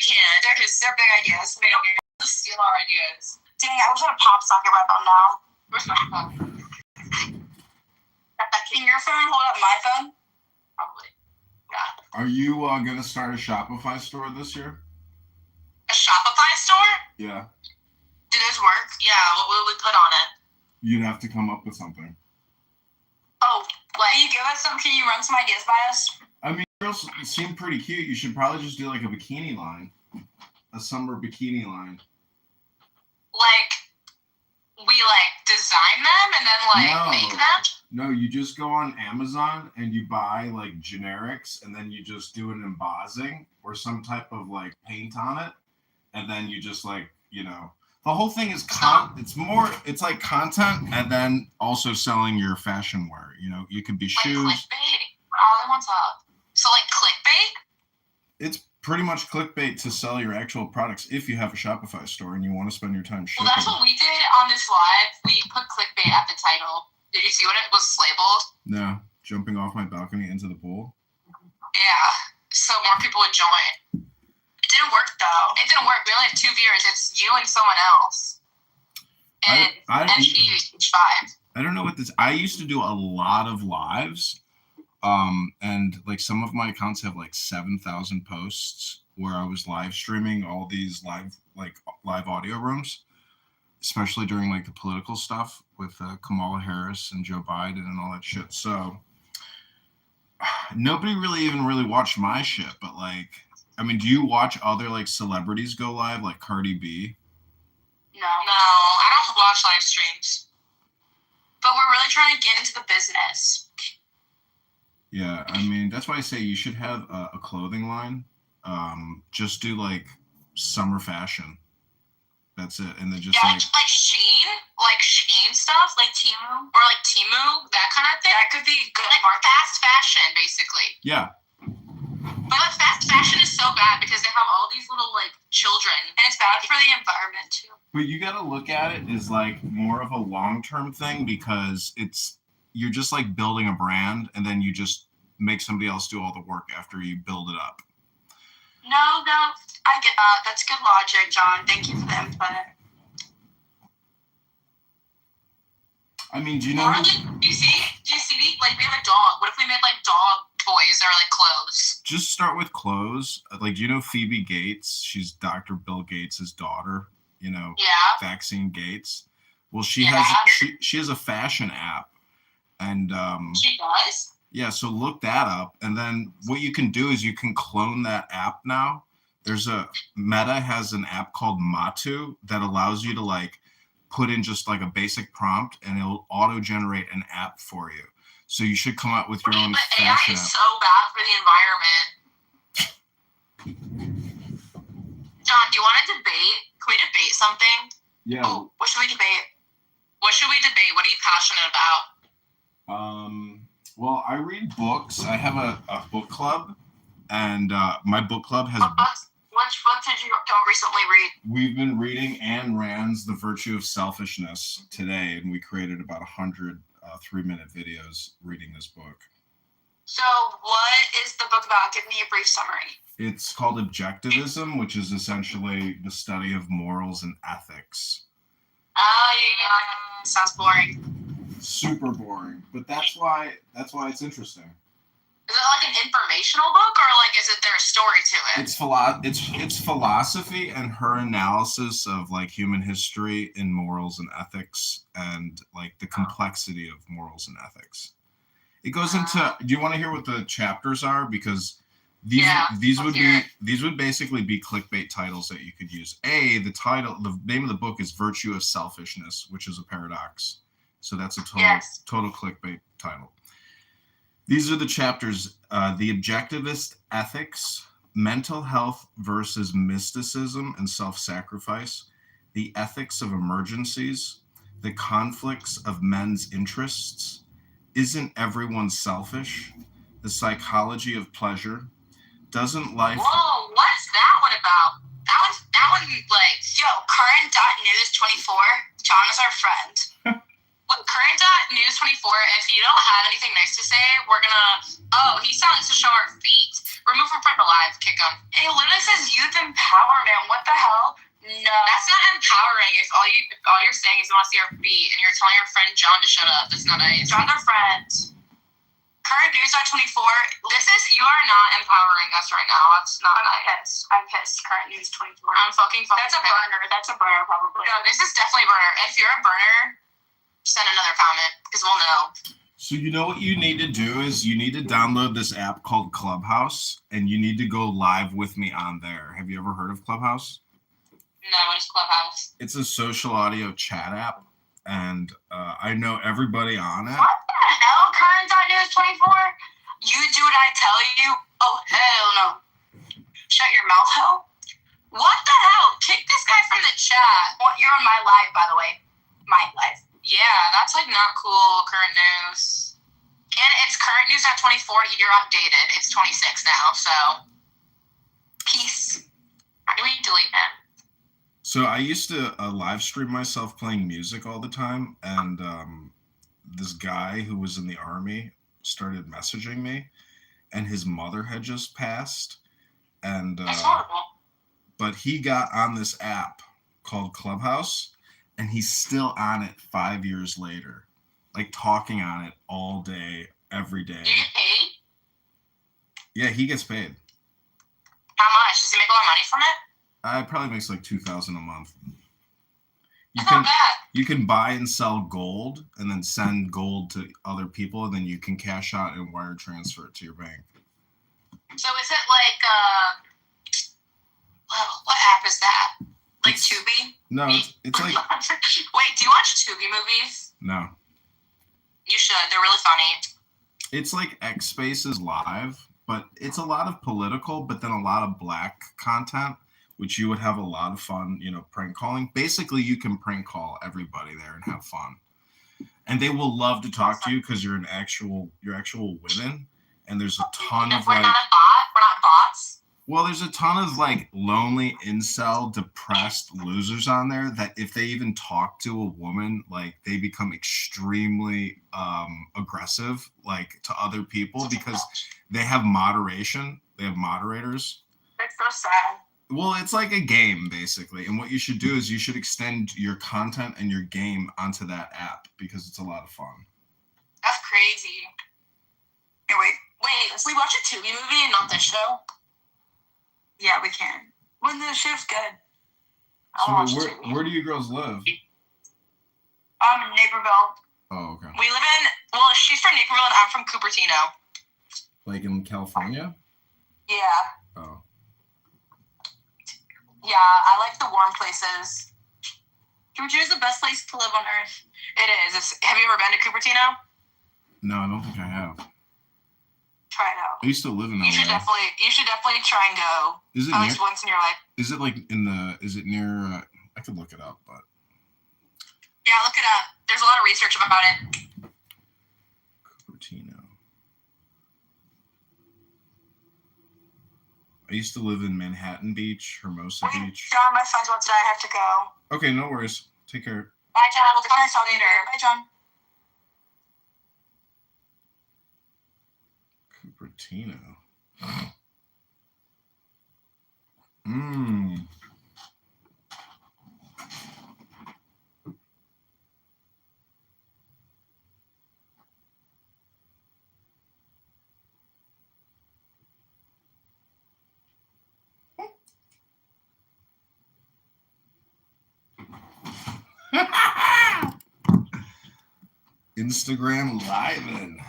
can't. They're big ideas. They don't steal our ideas. Dang, I wish I had a pop socket right about now. Where's my phone? Can your phone hold up my phone? Probably. Yeah. Are you going to start a Shopify store this year? A Shopify store? Yeah. Do those work? Yeah, what will we put on it? You'd have to come up with something. Oh, like, can you run some ideas by us? I mean, girls seem pretty cute. You should probably just do like a bikini line. A summer bikini line. Like, we design them and then make them? No, you just go on Amazon and you buy generics and then you just do an embossing or some type of paint on it. And then you just the whole thing is it's like content and then also selling your fashion wear. You could be shoes. Clickbait? Oh, that one's up. So clickbait? It's pretty much clickbait to sell your actual products if you have a Shopify store and you want to spend your time shipping. Well, that's what we did on this live. We put clickbait at the title. Did you see what it was labeled? No. Jumping off my balcony into the pool? Yeah. So more people would join. It didn't work, though. It didn't work. We only have 2 viewers. It's you and someone else. And she used each 5. I don't know what this... I used to do a lot of lives. And some of my accounts have 7,000 posts where I was live streaming all these live audio rooms, especially during the political stuff with Kamala Harris and Joe Biden and all that shit. So nobody really watched my shit, but do you watch other celebrities go live like Cardi B? No, I don't watch live streams. But we're really trying to get into the business. Yeah, that's why I say you should have a clothing line. Just do summer fashion. That's it, and then just Shein stuff, Temu or Temu, that kind of thing. That could be good. Fast fashion, basically. Yeah. But fast fashion is so bad because they have all these little children, and it's bad for the environment too. But you got to look at it as more of a long-term thing because you're just building a brand and then you just make somebody else do all the work after you build it up. No, I get that. That's good logic, John. Thank you for the input. Do you know? Do you see? We have a dog. What if we made dog toys or clothes? Just start with clothes. Do you know Phoebe Gates? She's Dr. Bill Gates' daughter. Yeah. Vaccine Gates. Well, she has a fashion app, and she does. Yeah, so look that up, and then what you can do is you can clone that app now. Meta has an app called Matu that allows you to put in just a basic prompt, and it'll auto-generate an app for you. So you should come out with your own fashion app. AI is so bad for the environment. John, do you want to debate? Can we debate something? Yeah. Oh, what should we debate? What are you passionate about? Well, I read books. I have a book club, and my book club has... Which books did you recently read? We've been reading Ayn Rand's The Virtue of Selfishness today, and we created about 100 3-minute videos reading this book. So what is the book about? Give me a brief summary. It's called Objectivism, which is essentially the study of morals and ethics. Oh, yeah. Sounds boring. Super boring, but that's why it's interesting. Is it an informational book, or is there a story to it? It's philosophy and her analysis of human history in morals and ethics, and the complexity of morals and ethics. It goes into. Do you want to hear what the chapters are? Because these would basically be clickbait titles that you could use. The name of the book is Virtue of Selfishness, which is a paradox. So that's a total clickbait title. These are the chapters: the objectivist ethics, mental health versus mysticism and self-sacrifice, the ethics of emergencies, the conflicts of men's interests, isn't everyone selfish, the psychology of pleasure, doesn't life... Whoa, what's that one about? That one, current.news24, John is our friend. Current.news24, if you don't have anything nice to say, we're gonna... Oh, he's telling us to show our feet. Remove him from the live. live. Kick them. It literally says youth empowerment. What the hell? No. That's not empowering. If all you're saying is you want to see our feet and you're telling your friend John to shut up. That's not nice. John's our friend. Current News 24. You are not empowering us right now. That's not nice. I'm pissed. Current News 24. I'm fucking That's a burner. That's a burner, probably. No, this is definitely a burner. If you're a burner, send another comment, because we'll know. So you know what you need to do is you need to download this app called Clubhouse, and you need to go live with me on there. Have you ever heard of Clubhouse? No, what is Clubhouse? It's a social audio chat app, and I know everybody on it. What the hell, Current.News 24? You do what I tell you? Oh, hell no. Shut your mouth, hell? What the hell? Kick this guy from the chat. Well, you're on my live, by the way. My live. Yeah, that's like not cool, Current News. And it's Current News at 24. You're outdated. It's 26 now, so. Peace. How do we delete that? So I used to live stream myself playing music all the time, and this guy who was in the army started messaging me, and his mother had just passed, and that's horrible. But he got on this app called Clubhouse, and he's still on it 5 years later, like talking on it all day, every day. Do you get paid? Yeah, he gets paid. How much? Does he make a lot of money from it? It probably makes like $2,000 a month. That's not bad. You can buy and sell gold, and then send gold to other people, and then you can cash out and wire transfer it to your bank. So is it like what app is that? Like Tubi? No, it's like. Wait, do you watch Tubi movies? No. You should. They're really funny. It's like X Spaces Live, but it's a lot of political, but then a lot of black content, which you would have a lot of fun, prank calling. Basically, you can prank call everybody there and have fun. And they will love to talk to you because you're actual women. And there's a ton of we're not a bot. We're not bots. Well, there's a ton of like lonely, incel, depressed losers on there that if they even talk to a woman, like they become extremely aggressive, like to other people because they have moderation. They have moderators. That's so sad. Well, it's like a game basically. And what you should do is you should extend your content and your game onto that app because it's a lot of fun. That's crazy. Hey, wait, we watch a Tubi movie and not this show? Yeah, we can. When the show's good. So where do you girls live? Naperville. Oh, okay. We live in, she's from Naperville and I'm from Cupertino. Like in California? Yeah. Oh. Yeah, I like the warm places. Cupertino is the best place to live on Earth. It is. Have you ever been to Cupertino? No, I don't think I have. Try it out. I used to live in LA. You should definitely try and go. Is it at least once in your life? Is it like is it near, I could look it up, but. Yeah, look it up. There's a lot of research about it. Cupertino. I used to live in Manhattan Beach, Hermosa Beach. John, my friends want to die. I have to go. Okay, no worries. Take care. Bye, John. We'll talk later. Bye, John. Cupertino. Mmm. Instagram Live-in.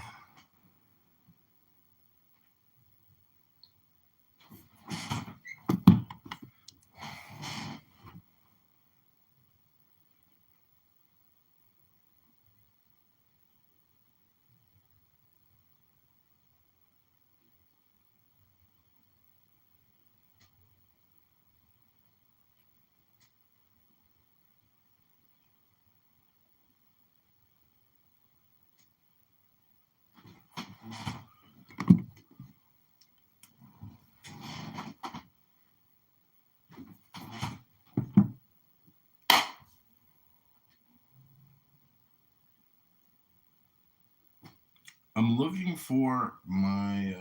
I'm looking for my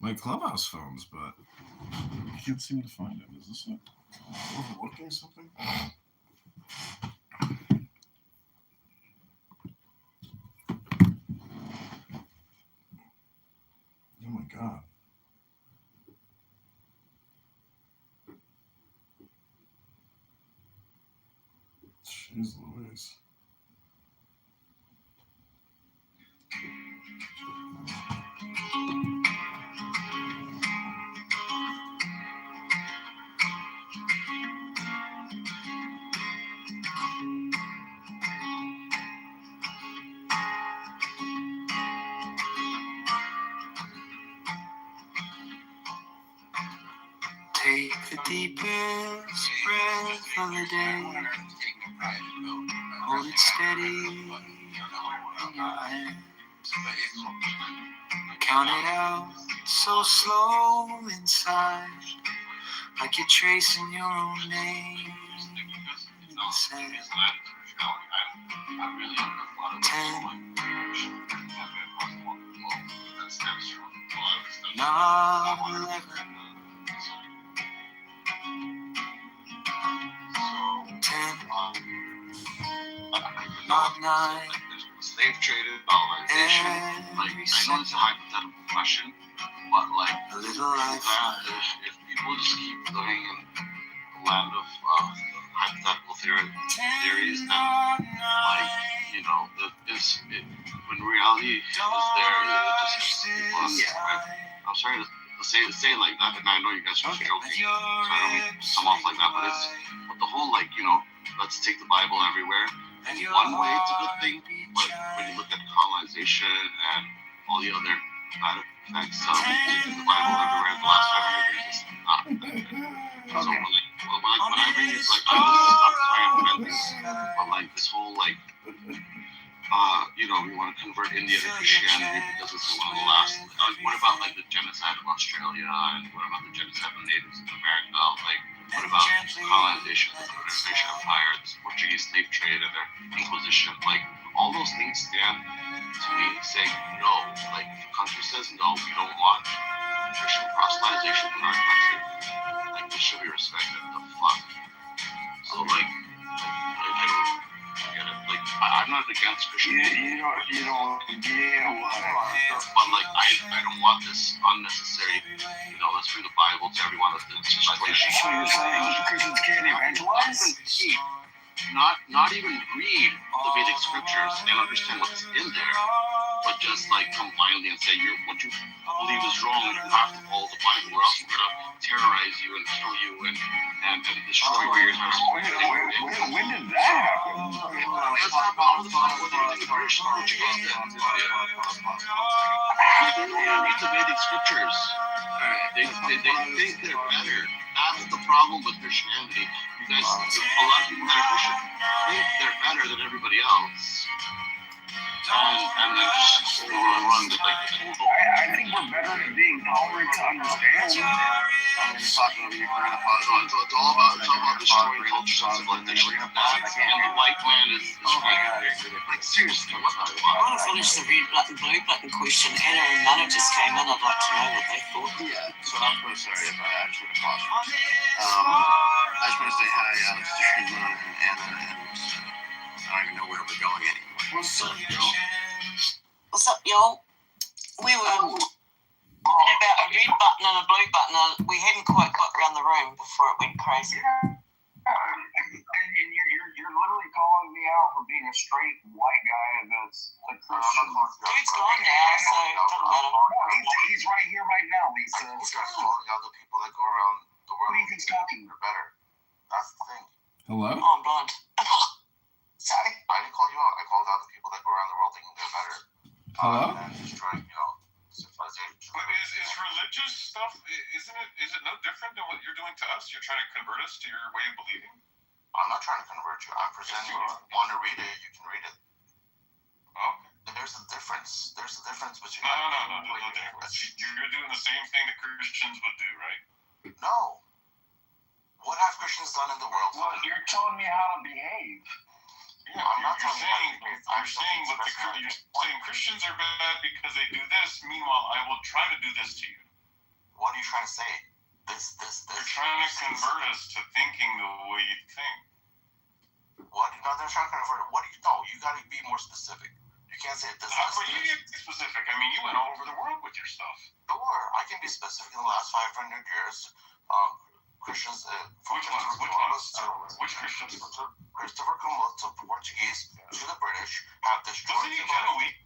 my Clubhouse phones, but I can't seem to find it. Is this it? Overlooking something? Oh my god. Jeez Louise. Take the deepest breath of the day. Hold it steady in your hand. Count it out so slow inside, like you're tracing your own name in the sand. 10, 9, 11. 10, not 9. Slave traded colonization. Like, I know it's a hypothetical question, but like, A little life. if people just keep living in the land of hypothetical theories, then like, you know, when reality is there, it just people I'm sorry to say it like that, and I know you guys are just joking, so I don't mean to come off like that, but the whole, like, you know, let's take the Bible everywhere. In one way, it's a good thing, but when you look at colonization and all the other bad effects of taking the Bible everywhere in the last 500 years, it's not a good thing. So, like, when I bring it, like, I'm sorry I'm offending, but like this whole, like, you know, we want to convert India to Christianity because it's one of the last. What about like the genocide of Australia, and what about the genocide of natives in America? Like, what about colonization, the British Empire, the Portuguese slave trade, and their Inquisition? Like, all those things stand to me saying no. Like, if a country says no, we don't want Christian proselytization in our country. Like, this should be respected. The fuck. So like, I don't get it. Like, I'm not against Christianity. You don't, but like, I don't want this unnecessary, you know, let's bring the Bible to everyone. It's just like, so you're saying Christians can't evangelize? Not even read the Vedic scriptures and understand what's in there, but just like come blindly and say what you believe is wrong, and you have to follow the Bible, or else we're gonna terrorize you and kill you and destroy where you're supposed to be. When did that happen? That's not all the time. What do you think the British and Portuguese did? You don't read the Vedic scriptures. They think they're better. That's the problem with Christianity. You guys, a lot of people that are Christian think they're better than everybody else. And then just run the like the Google. I think we're better at being tolerant to understand. It's all about destroying culture and civilization. And the white man is like, seriously, what the I want to finish the red button, blue button question. Anna and Nana just came in. I'd like to know what they thought. Yeah, so I'm so sorry if I actually paused. I just want to say hi, Alex, Jerry, and Anna, and I don't even know where we're going anymore. What's up, y'all? What's up, y'all? We were talking about a red button and a blue button, and we hadn't quite got around the room before it went crazy. And you're literally calling me out for being a straight white guy that's a Christian. Dude's gone now, so it doesn't matter. No, he's right here right now, Lisa. You start calling out the people that go around the world. What do you think's talking? They're better. That's the thing. Hello? Oh, I'm blind. Sorry. I didn't call you out. I called out the people that go around the world thinking they're better. Hello? And destroying, you know, civilization. But is religious stuff, is it no different than what you're doing to us? You're trying to convert us to your way of believing? I'm not trying to convert you. I'm presenting you. If you want to read it, you can read it. Okay. There's a difference. There's a difference between... No difference. You're doing the same thing that Christians would do, right? No. What have Christians done in the world? Well, you're telling me how to behave. Yeah, I'm not you're telling you saying, how to behave. you're saying Christians are bad because they do this. Meanwhile, I will try to do this to you. What are you trying to say? This. They're trying to convert us to thinking the way you think. What? No, they're trying to convert. What do you know? You got to be more specific. You can't say this. How about you get specific? I mean, you went all over the world with your stuff. Sure, I can be specific. In the last 500 years, Christians. Which Christians? Christopher Columbus, the Portuguese, to the British, have destroyed Wasn't he Genoese?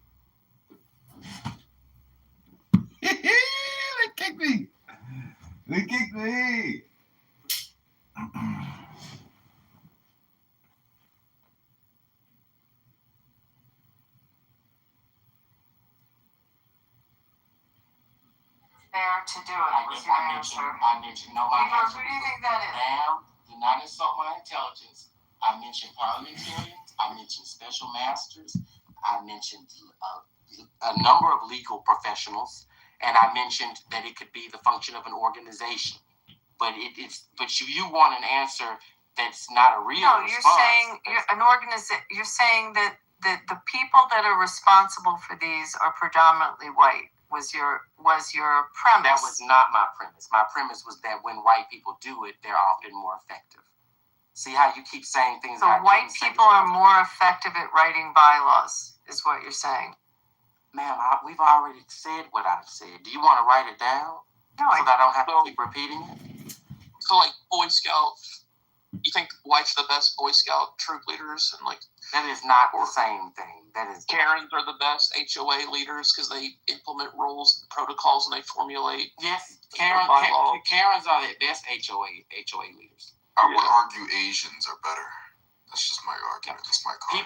They kicked me. They kicked me. There to do it. Was your answer? I mentioned no, my Kitover, answer. who do you think that is? Ma'am, do not insult my intelligence. I mentioned parliamentarians. I mentioned special masters. I mentioned a number of legal professionals, and I mentioned that it could be the function of an organization. But you want an answer that's not a real No, response. You're saying that the people that are responsible for these are predominantly white. Was your premise? That was not my premise. My premise was that when white people do it, they're often more effective. See how you keep saying things. So white people are more effective at writing bylaws, is what you're saying. Ma'am, we've already said what I've said. Do you want to write it down? No, so that I don't have to keep repeating it? So, like, Boy Scout, you think whites are the best Boy Scout troop leaders? And, like, that is not the same thing. That is Karens are the best HOA leaders because they implement rules, protocols, and they formulate. Yes, Karens are the best HOA leaders. I would argue Asians are better. That's just my argument. That's my call.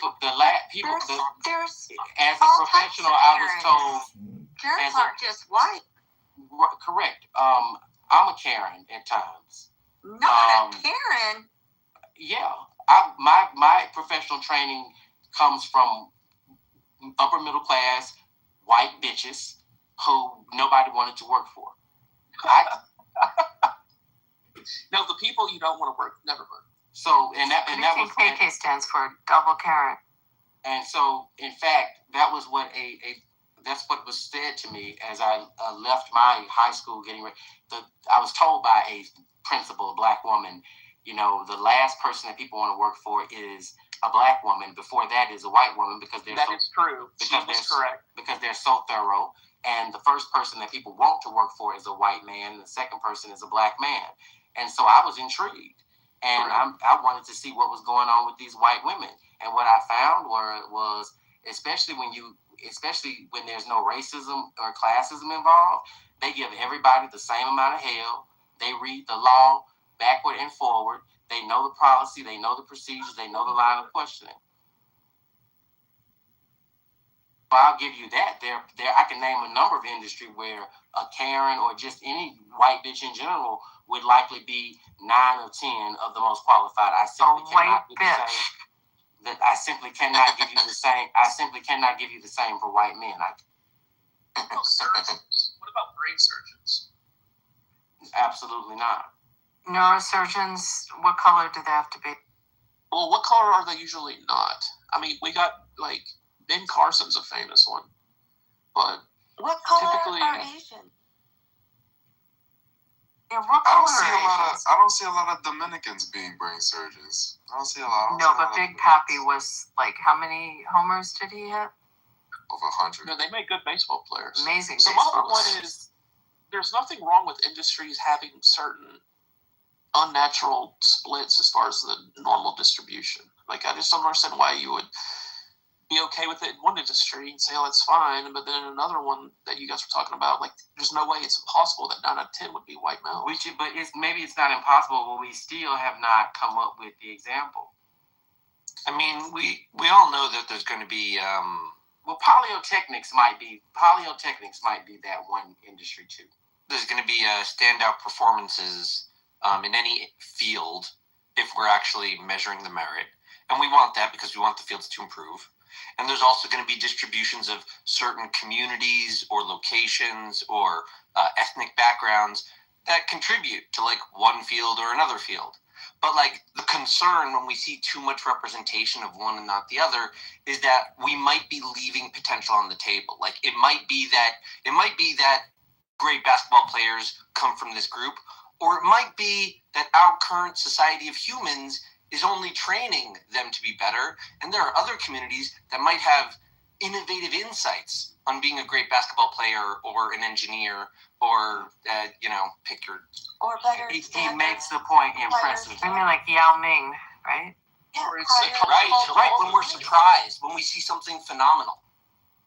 As a professional, I was told. Karens aren't just white. Correct. I'm a Karen at times. Not a Karen. Yeah, my professional training comes from upper middle class white bitches who nobody wanted to work for. No, the people you don't want to work never work. So that was KK stands for double Karen. And so, in fact, that was what that's what was said to me as I left my high school getting ready. I was told by a principal, a black woman, you know, the last person that people want to work for is a black woman. Before that is a white woman because they're is true. That's correct. Because they're so thorough. And the first person that people want to work for is a white man. And the second person is a black man. And so I was intrigued. And I wanted to see what was going on with these white women. And what I found was especially when there's no racism or classism involved, they give everybody the same amount of hell. They read the law backward and forward. They know the policy. They know the procedures. They know the line of questioning. So I'll give you that. I can name a number of industries where a Karen or just any white bitch in general would likely be 9 or 10 of the most qualified. I simply cannot give you the same. I simply cannot give you the same for white men. Surgeons. What about brain surgeons? Absolutely not. Neurosurgeons, what color do they have to be? Well, what color are they usually not? I mean, we got, like, Ben Carson's a famous one. But what color typically are Asian? Yeah, what color I don't see a lot of Dominicans being brain surgeons. I don't see a lot. No, but Big Papi was, like, how many homers did he hit? Over 100. No, they make good baseball players. Amazing. So my point is, there's nothing wrong with industries having certain unnatural splits as far as the normal distribution. Like, I just don't understand why you would be okay with it in one industry and say, oh, it's fine, but then in another one that you guys were talking about, like, there's no way it's impossible that 9 out of 10 would be white males. But maybe it's not impossible, but we still have not come up with the example. I mean, we all know that there's going to be well, polytechnics might be that one industry too. There's going to be standout performances in any field if we're actually measuring the merit. And we want that because we want the fields to improve. And there's also going to be distributions of certain communities or locations or ethnic backgrounds that contribute to like one field or another field. But like the concern when we see too much representation of one and not the other is that we might be leaving potential on the table. Like it might be that great basketball players come from this group, or it might be that our current society of humans is only training them to be better, and there are other communities that might have innovative insights on being a great basketball player or an engineer or, pick your... Or better. He makes the point impressive. I mean, like Yao Ming, right? Yeah, Right, when we're surprised, when we see something phenomenal.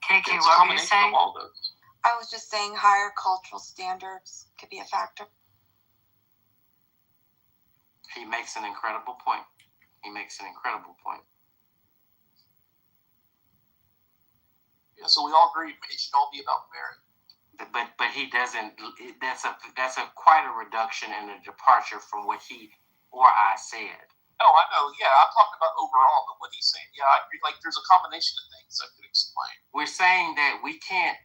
KK, it's a what were you combination saying? of all those. I was just saying higher cultural standards could be a factor. He makes an incredible point. Yeah, so we all agree it should all be about merit. But he doesn't. That's a quite a reduction and a departure from what he or I said. No, I know. Yeah, I'm talking about overall, but what he's saying, yeah, I agree. Like, there's a combination of things I could explain. We're saying that we cannot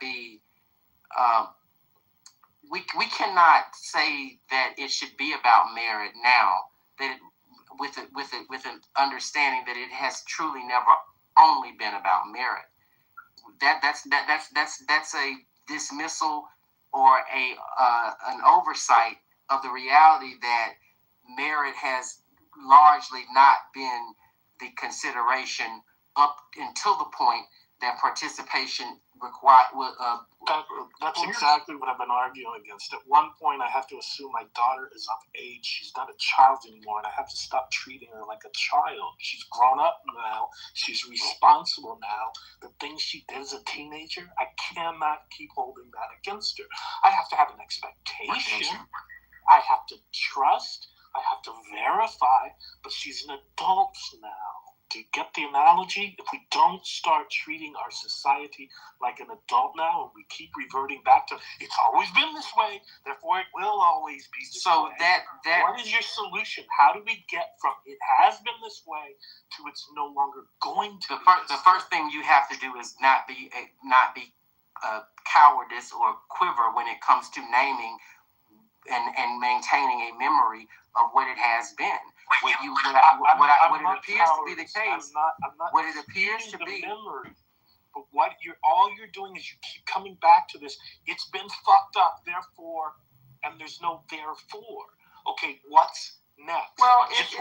be. We cannot say that it should be about merit now. That with an understanding that it has truly never only been about merit. That's a dismissal or an oversight of the reality that merit has largely not been the consideration up until the point that participation That's exactly what I've been arguing against. At one point, I have to assume my daughter is of age. She's not a child anymore, and I have to stop treating her like a child. She's grown up now. She's responsible now. The things she did as a teenager, I cannot keep holding that against her. I have to have an expectation. I have to trust. I have to verify. But she's an adult now. Do you get the analogy? If we don't start treating our society like an adult now, and we keep reverting back to it's always been this way, therefore it will always be this way. What is your solution? How do we get from it has been this way to it's no longer going to? The first thing you have to do is not be cowardice or quiver when it comes to naming and maintaining a memory of what it has been. What it appears to be the case. What it appears to be. Memory. But all you're doing is you keep coming back to this. It's been fucked up, therefore, and there's no therefore. Okay, what's next? Well, it's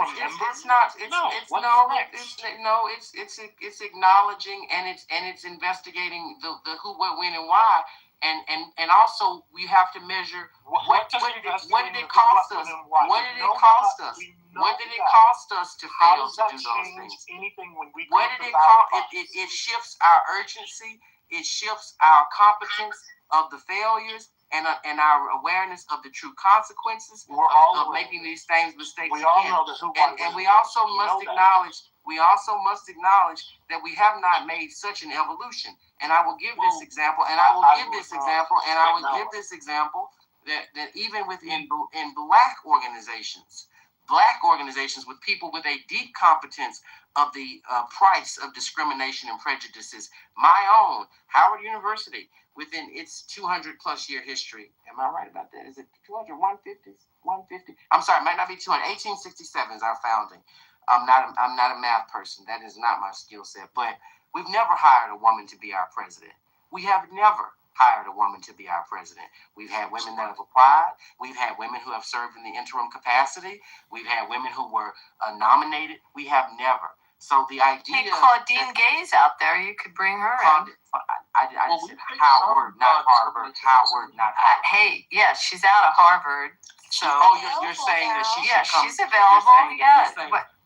acknowledging and it's investigating the who, what, when, and why. And also we have to measure what did it cost us? What did it cost us? What did it cost us to fail to do those things? What did it cost? It shifts our urgency. It shifts our competence of the failures and our awareness of the true consequences of making these mistakes again. And we also must acknowledge. We also must acknowledge that we have not made such an evolution. And I will give this example, that even within black organizations with people with a deep competence of the price of discrimination and prejudices, my own Howard University, within its 200 plus year history. Am I right about that? Is it 200, 150? 150? I'm sorry, it might not be 200. 1867 is our founding. I'm not a math person. That is not my skill set. But we've never hired a woman to be our president. We have never hired a woman to be our president. We've had women that have applied. We've had women who have served in the interim capacity. We've had women who were nominated. We have never. So the idea... Hey, Claudine Gay's out there. You could bring her in. I said Howard, not Harvard. Howard, not Harvard. Hey, yeah, she's out of Harvard. So you're saying that she she's available.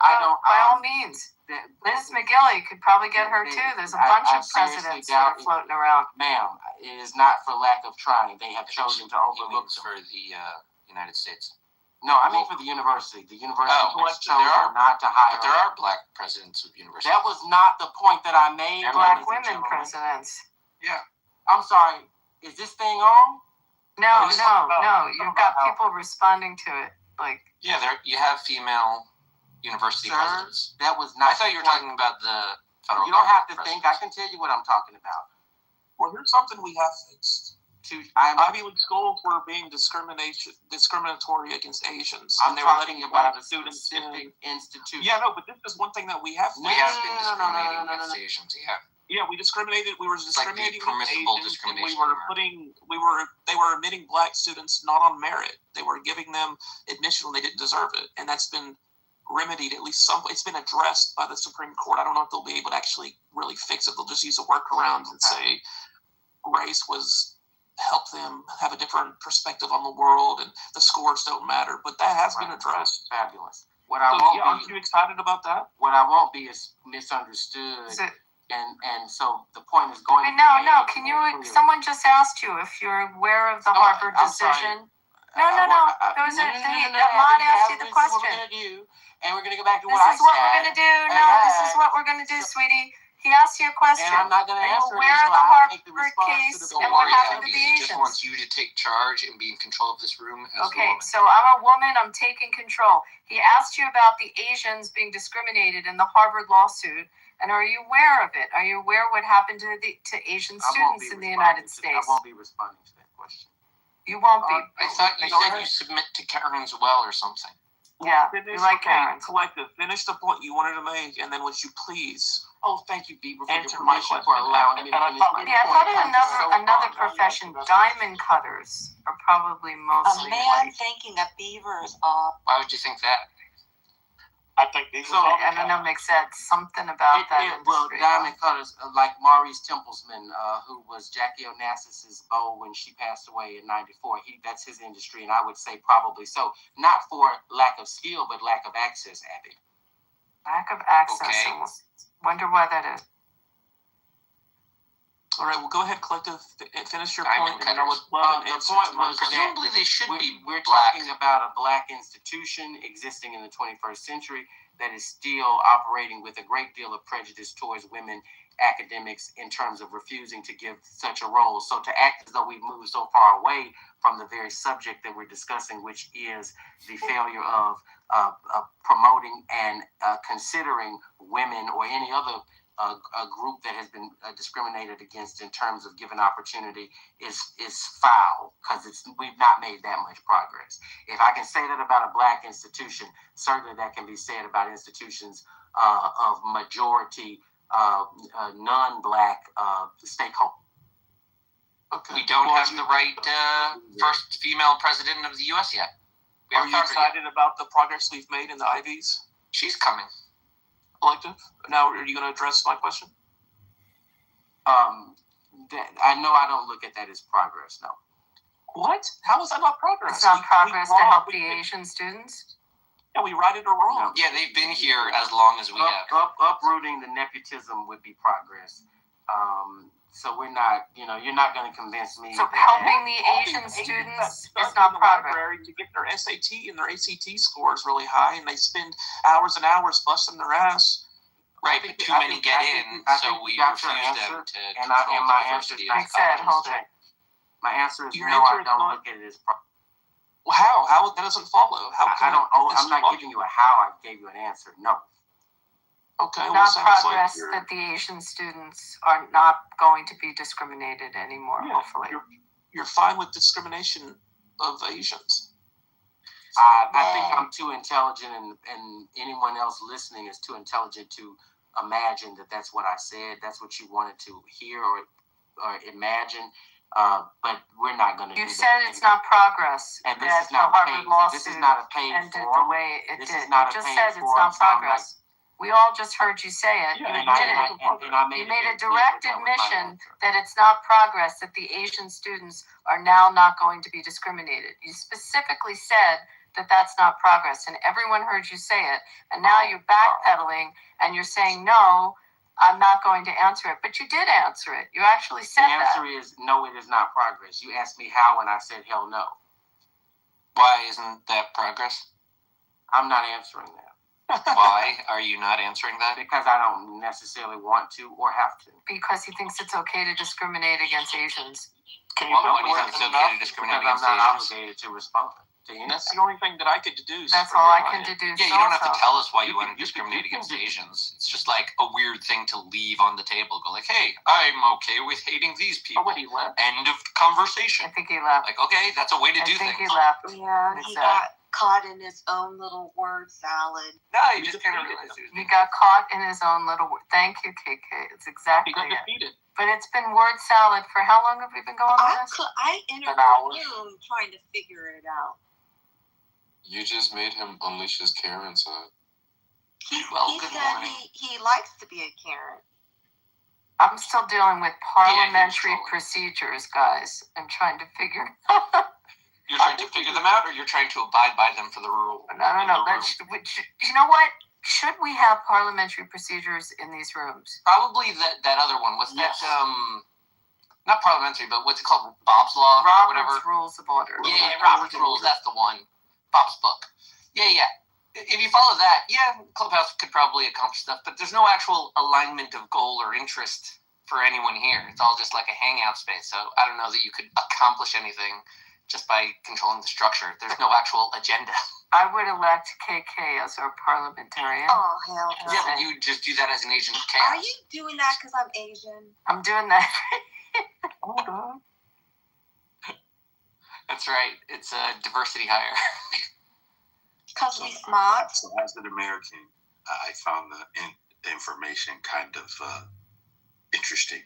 By all means. Liz McGilly could probably get her too. There's a bunch of presidents that are floating around. Ma'am, it is not for lack of trying. They have chosen to overlook for the United States. No, I mean for the university. The university has chosen not to hire. But there are black presidents of universities. That was not the point that I made. Black women presidents. Yeah. I'm sorry. Is this thing on? No. You've got people responding to it. Yeah, you have female university presidents. That was not. I thought you were talking about the federal. You don't have to think. I can tell you what I'm talking about. Well, here's something we have fixed. Ivy League schools were being discriminatory against Asians. I'm talking about a specific institution. Yeah, no, but this is one thing that we have fixed. We have been discriminating against Asians, yeah. Yeah, we discriminated. We were discriminating permissible against Asians, and discrimination. they were admitting black students not on merit. They were giving them admission when they didn't deserve it, and that's been remedied at least some. It's been addressed by the Supreme Court. I don't know if they'll be able to actually really fix it. They'll just use a workaround and say race was help them have a different perspective on the world, and the scores don't matter. But that has been addressed. Fabulous. Aren't you excited about that? What I won't be is misunderstood. And so the point is going. No. Can you? Someone just asked you if you're aware of the Harvard decision. No. There was Ahmad asked you the question. And we're going to go back to what This I said. is what we're going to do. No, this is what we're going to do, sweetie. He asked you a question. And I'm not going to answer it. Are you aware of the Harvard case and what happened to the He Asians? just wants you to take charge and be in control of this room as a woman. So I'm a woman. I'm taking control. He asked you about the Asians being discriminated in the Harvard lawsuit. And are you aware of it? Are you aware what happened to Asian students in the United States? I won't be responding to that question. You won't be. I thought you said you submit to Karen's well or something. Yeah, you like Karen. Collective, finish the point you wanted to make, and then would you please? Oh, thank you, Beaver, for answer your my permission question for allowing me to finish my point. Yeah, I thought in another profession, diamond cutters are probably mostly white. thinking of beavers are. Why would you think that? I think these I don't know, makes that something about that Well, industry. diamond cutters, like Maurice Templesman, who was Jackie Onassis's beau when she passed away in '94. That's his industry, and I would say probably so. Not for lack of skill, but lack of access, Abby. Lack of access. Okay. Wonder why that is. All right, well, go ahead, Collective. Finish your Diamond point. And I would cutters. love an The answer point to my was question. Presumably they should be We're black. talking about a black institution existing in the 21st century that is still operating with a great deal of prejudice towards women academics in terms of refusing to give such a role. So to act as though we've moved so far away from the very subject that we're discussing, which is the failure of promoting and considering women or any other a group that has been discriminated against in terms of given opportunity is foul, because we've not made that much progress. If I can say that about a black institution, certainly that can be said about institutions of majority non-black stakeholders. Okay. We don't have the right first female president of the U.S. yet. We Are you excited about the progress we've made in the Ivies? She's coming. Collective. Now, are you going to address my question? I know I don't look at that as progress, no. What? How is that not progress? It's not progress to help the Asian students? Yeah, we right it or wrong. Yeah, they've been here as long as we have. Uprooting the nepotism would be progress. So we're not, you're not going to convince me. So helping the Asian students is not progress. To get their SAT and their ACT scores really high, and they spend hours and hours busting their ass. Right, but too many get in, so we refuse them to control the diversity of colleges. My answer is no, I don't look at it as progress. Well, how? That doesn't follow. I'm not giving you a how. I gave you an answer. No. Okay. Not progress that the Asian students are not going to be discriminated anymore. Yeah, hopefully, you're fine with discrimination of Asians. I think I'm too intelligent, and anyone else listening is too intelligent to imagine that that's what I said. That's what you wanted to hear or imagine. But we're not going to do that. You said it's not progress. And this is not paid. This is not a paid ended forum. The way it this did. Is not you a just paid said it's forum, not progress. We all just heard you say it. Yeah, you admitted it. You made a direct admission that it's not progress that the Asian students are now not going to be discriminated. You specifically said that that's not progress, and everyone heard you say it. And now you're backpedaling and you're saying, no, I'm not going to answer it. But you did answer it. You actually said that. The answer is no, it is not progress. You asked me how, and I said hell no. Why isn't that progress? I'm not answering that. Why are you not answering that? Because I don't necessarily want to or have to. Because he thinks it's okay to discriminate against Asians. What do you think it's okay to discriminate against I'm not Asians? obligated to respond to anything. That's the only thing that I could deduce. That's all I can deduce. Yeah, you don't have to tell us why you want to discriminate against Asians. It's just like a weird thing to leave on the table. Go like, hey, I'm okay with hating these people. Oh, he left. End of conversation. I think he left. Like, okay, that's a way to do I think things. he left. Yeah, he got caught in his own little word salad. No, you just kind of realized He got caught in his own little word. Thank you, KK. It's exactly He got it. defeated. But it's been word salad for how long have we been going on this? I entered An hour. the room trying to figure it out. You just made him unleash his Karen side. He Good said morning. he likes to be a Karen. I'm still dealing with parliamentary Yeah, procedures, guys, and trying to figure. You're trying to figure them out, or you're trying to abide by them for the rule? I don't know. You know what? Should we have parliamentary procedures in these rooms? Probably that other one. What's Yes. that? Not parliamentary, but what's it called? Bob's Law, or whatever. Robert's Rules of Order. Yeah, Robert's Rules. That's the one. Bob's book. Yeah. If you follow that, Clubhouse could probably accomplish stuff, but there's no actual alignment of goal or interest for anyone here. It's all just like a hangout space. So I don't know that you could accomplish anything just by controlling the structure. There's no actual agenda. I would elect KK as our parliamentarian. Oh, hell no. Yeah, but you would just do that as an agent of Are chaos. you doing that because I'm Asian? I'm doing that. Hold on. That's right. It's a diversity hire. Because we smart? So as an American, I found the information kind of interesting.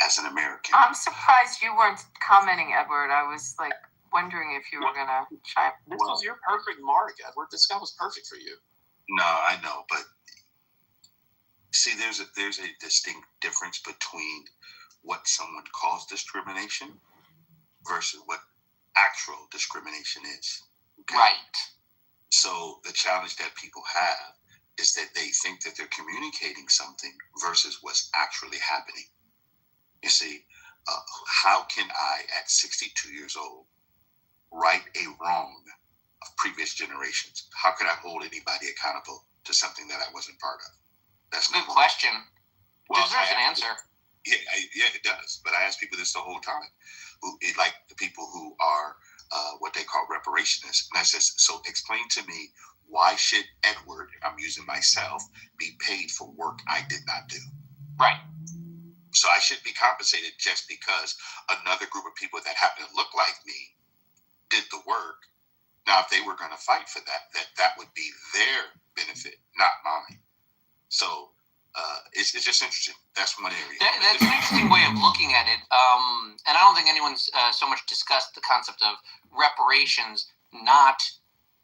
As an American, I'm surprised you weren't commenting, Edward. I was like wondering if you were gonna chime. This was your perfect mark, Edward. This guy was perfect for you. no, I know, but see, there's a distinct difference between what someone calls discrimination versus what actual discrimination is. Okay? Right. So the challenge that people have is that they think that they're communicating something versus what's actually happening. You see, how can I, at 62 years old, right a wrong of previous generations? How could I hold anybody accountable to something that I wasn't part of? That's a good question. Well, Deserves an answer. Yeah, it does. But I ask people this the whole time. Like the people who are what they call reparationists. And I says, so explain to me, why should Edward, I'm using myself, be paid for work I did not do? Right. So I should be compensated just because another group of people that happen to look like me did the work. Now, if they were going to fight for that would be their benefit, not mine. So it's just interesting. That's one area. That's an interesting way of looking at it. And I don't think anyone's so much discussed the concept of reparations, not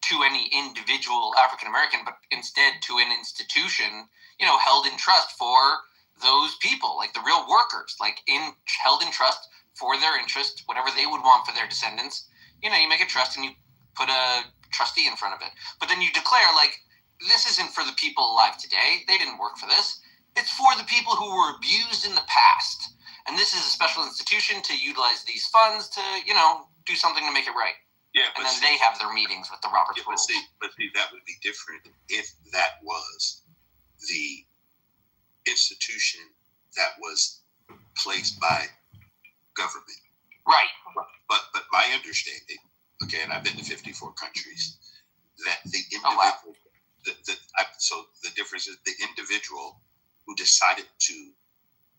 to any individual African American, but instead to an institution, held in trust for those people, like the real workers, held in trust for their interest, whatever they would want for their descendants. You make a trust and you put a trustee in front of it. But then you declare, this isn't for the people alive today. They didn't work for this. It's for the people who were abused in the past. And this is a special institution to utilize these funds to, do something to make it right. Yeah, and then they have their meetings with the Robert's Rules. But that would be different if that was the institution that was placed by government. Right. But my understanding, okay, and I've been to 54 countries, that the individual, so the difference is the individual who decided to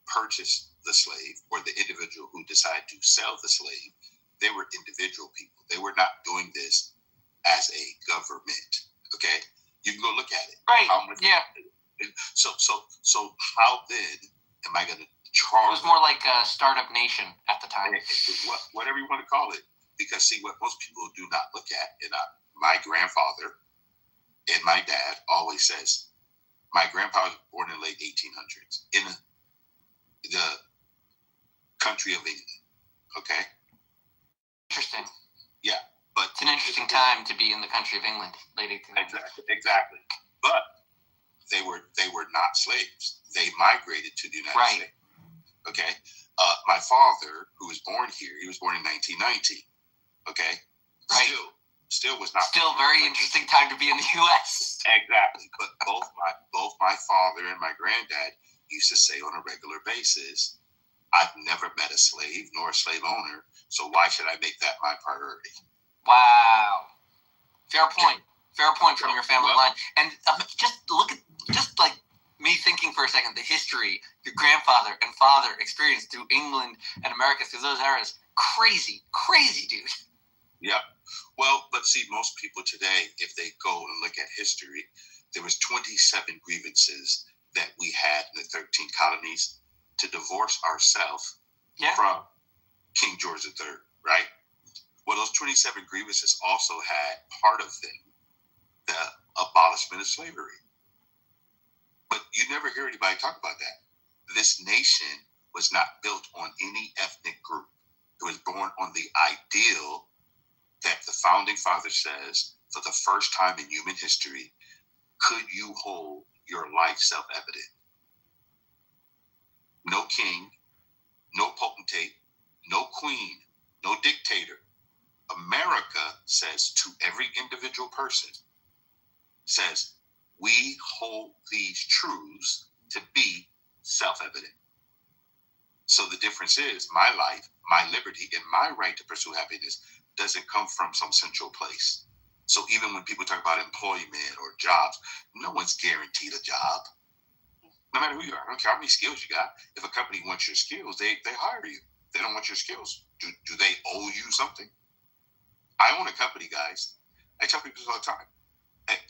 purchase the slave or the individual who decided to sell the slave, they were individual people. They were not doing this as a government. Okay, you can go look at it. Right. Yeah. So how then am I going to charge? It was more like a startup nation at the time. Whatever you want to call it. Because see, what most people do not look at, and my grandfather and my dad always says, my grandpa was born in the late 1800s in the country of England. Okay. Interesting. Yeah, but it's an interesting time to be in the country of England, late 1800s. Exactly. But they were not slaves. They migrated to the United States. Okay. My father, who was born here, he was born in 1919. Okay. Right. Still was not. Still very interesting time to be in the U.S. Exactly. But both my father and my granddad used to say on a regular basis, I've never met a slave nor a slave owner, so why should I make that my priority? Wow. Fair point. Fair point from your family line. And just like me thinking for a second, the history your grandfather and father experienced through England and America through those eras. Crazy, dude. Yep. Well, but see, most people today, if they go and look at history, there was 27 grievances that we had in the 13 colonies to divorce ourselves from King George III, right? Well, those 27 grievances also had part of them the abolishment of slavery. But you never hear anybody talk about that. This nation was not built on any ethnic group. It was born on the ideal that the founding father says, for the first time in human history, could you hold your life self-evident? No king, no potentate, no queen, no dictator. America says to every individual person, says, we hold these truths to be self-evident. So the difference is my life, my liberty, and my right to pursue happiness doesn't come from some central place. So even when people talk about employment or jobs, no one's guaranteed a job. No matter who you are, I don't care how many skills you got. If a company wants your skills, they hire you. If they don't want your skills, do they owe you something? I own a company, guys. I tell people this all the time.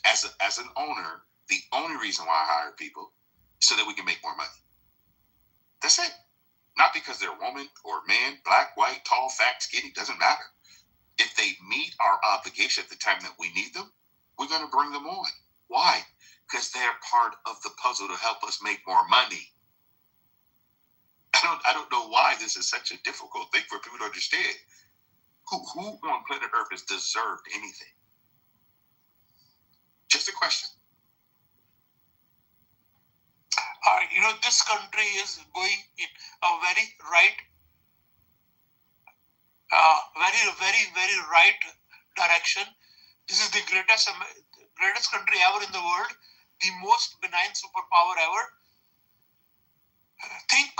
As an owner, the only reason why I hire people is so that we can make more money. That's it. Not because they're a woman or a man, black, white, tall, fat, skinny, doesn't matter. If they meet our obligation at the time that we need them, we're going to bring them on. Why? Because they're part of the puzzle to help us make more money. I don't know why this is such a difficult thing for people to understand. Who on planet Earth has deserved anything? Just a question. This country is going in a very right, very right direction. This is the greatest country ever in the world, the most benign superpower ever. Think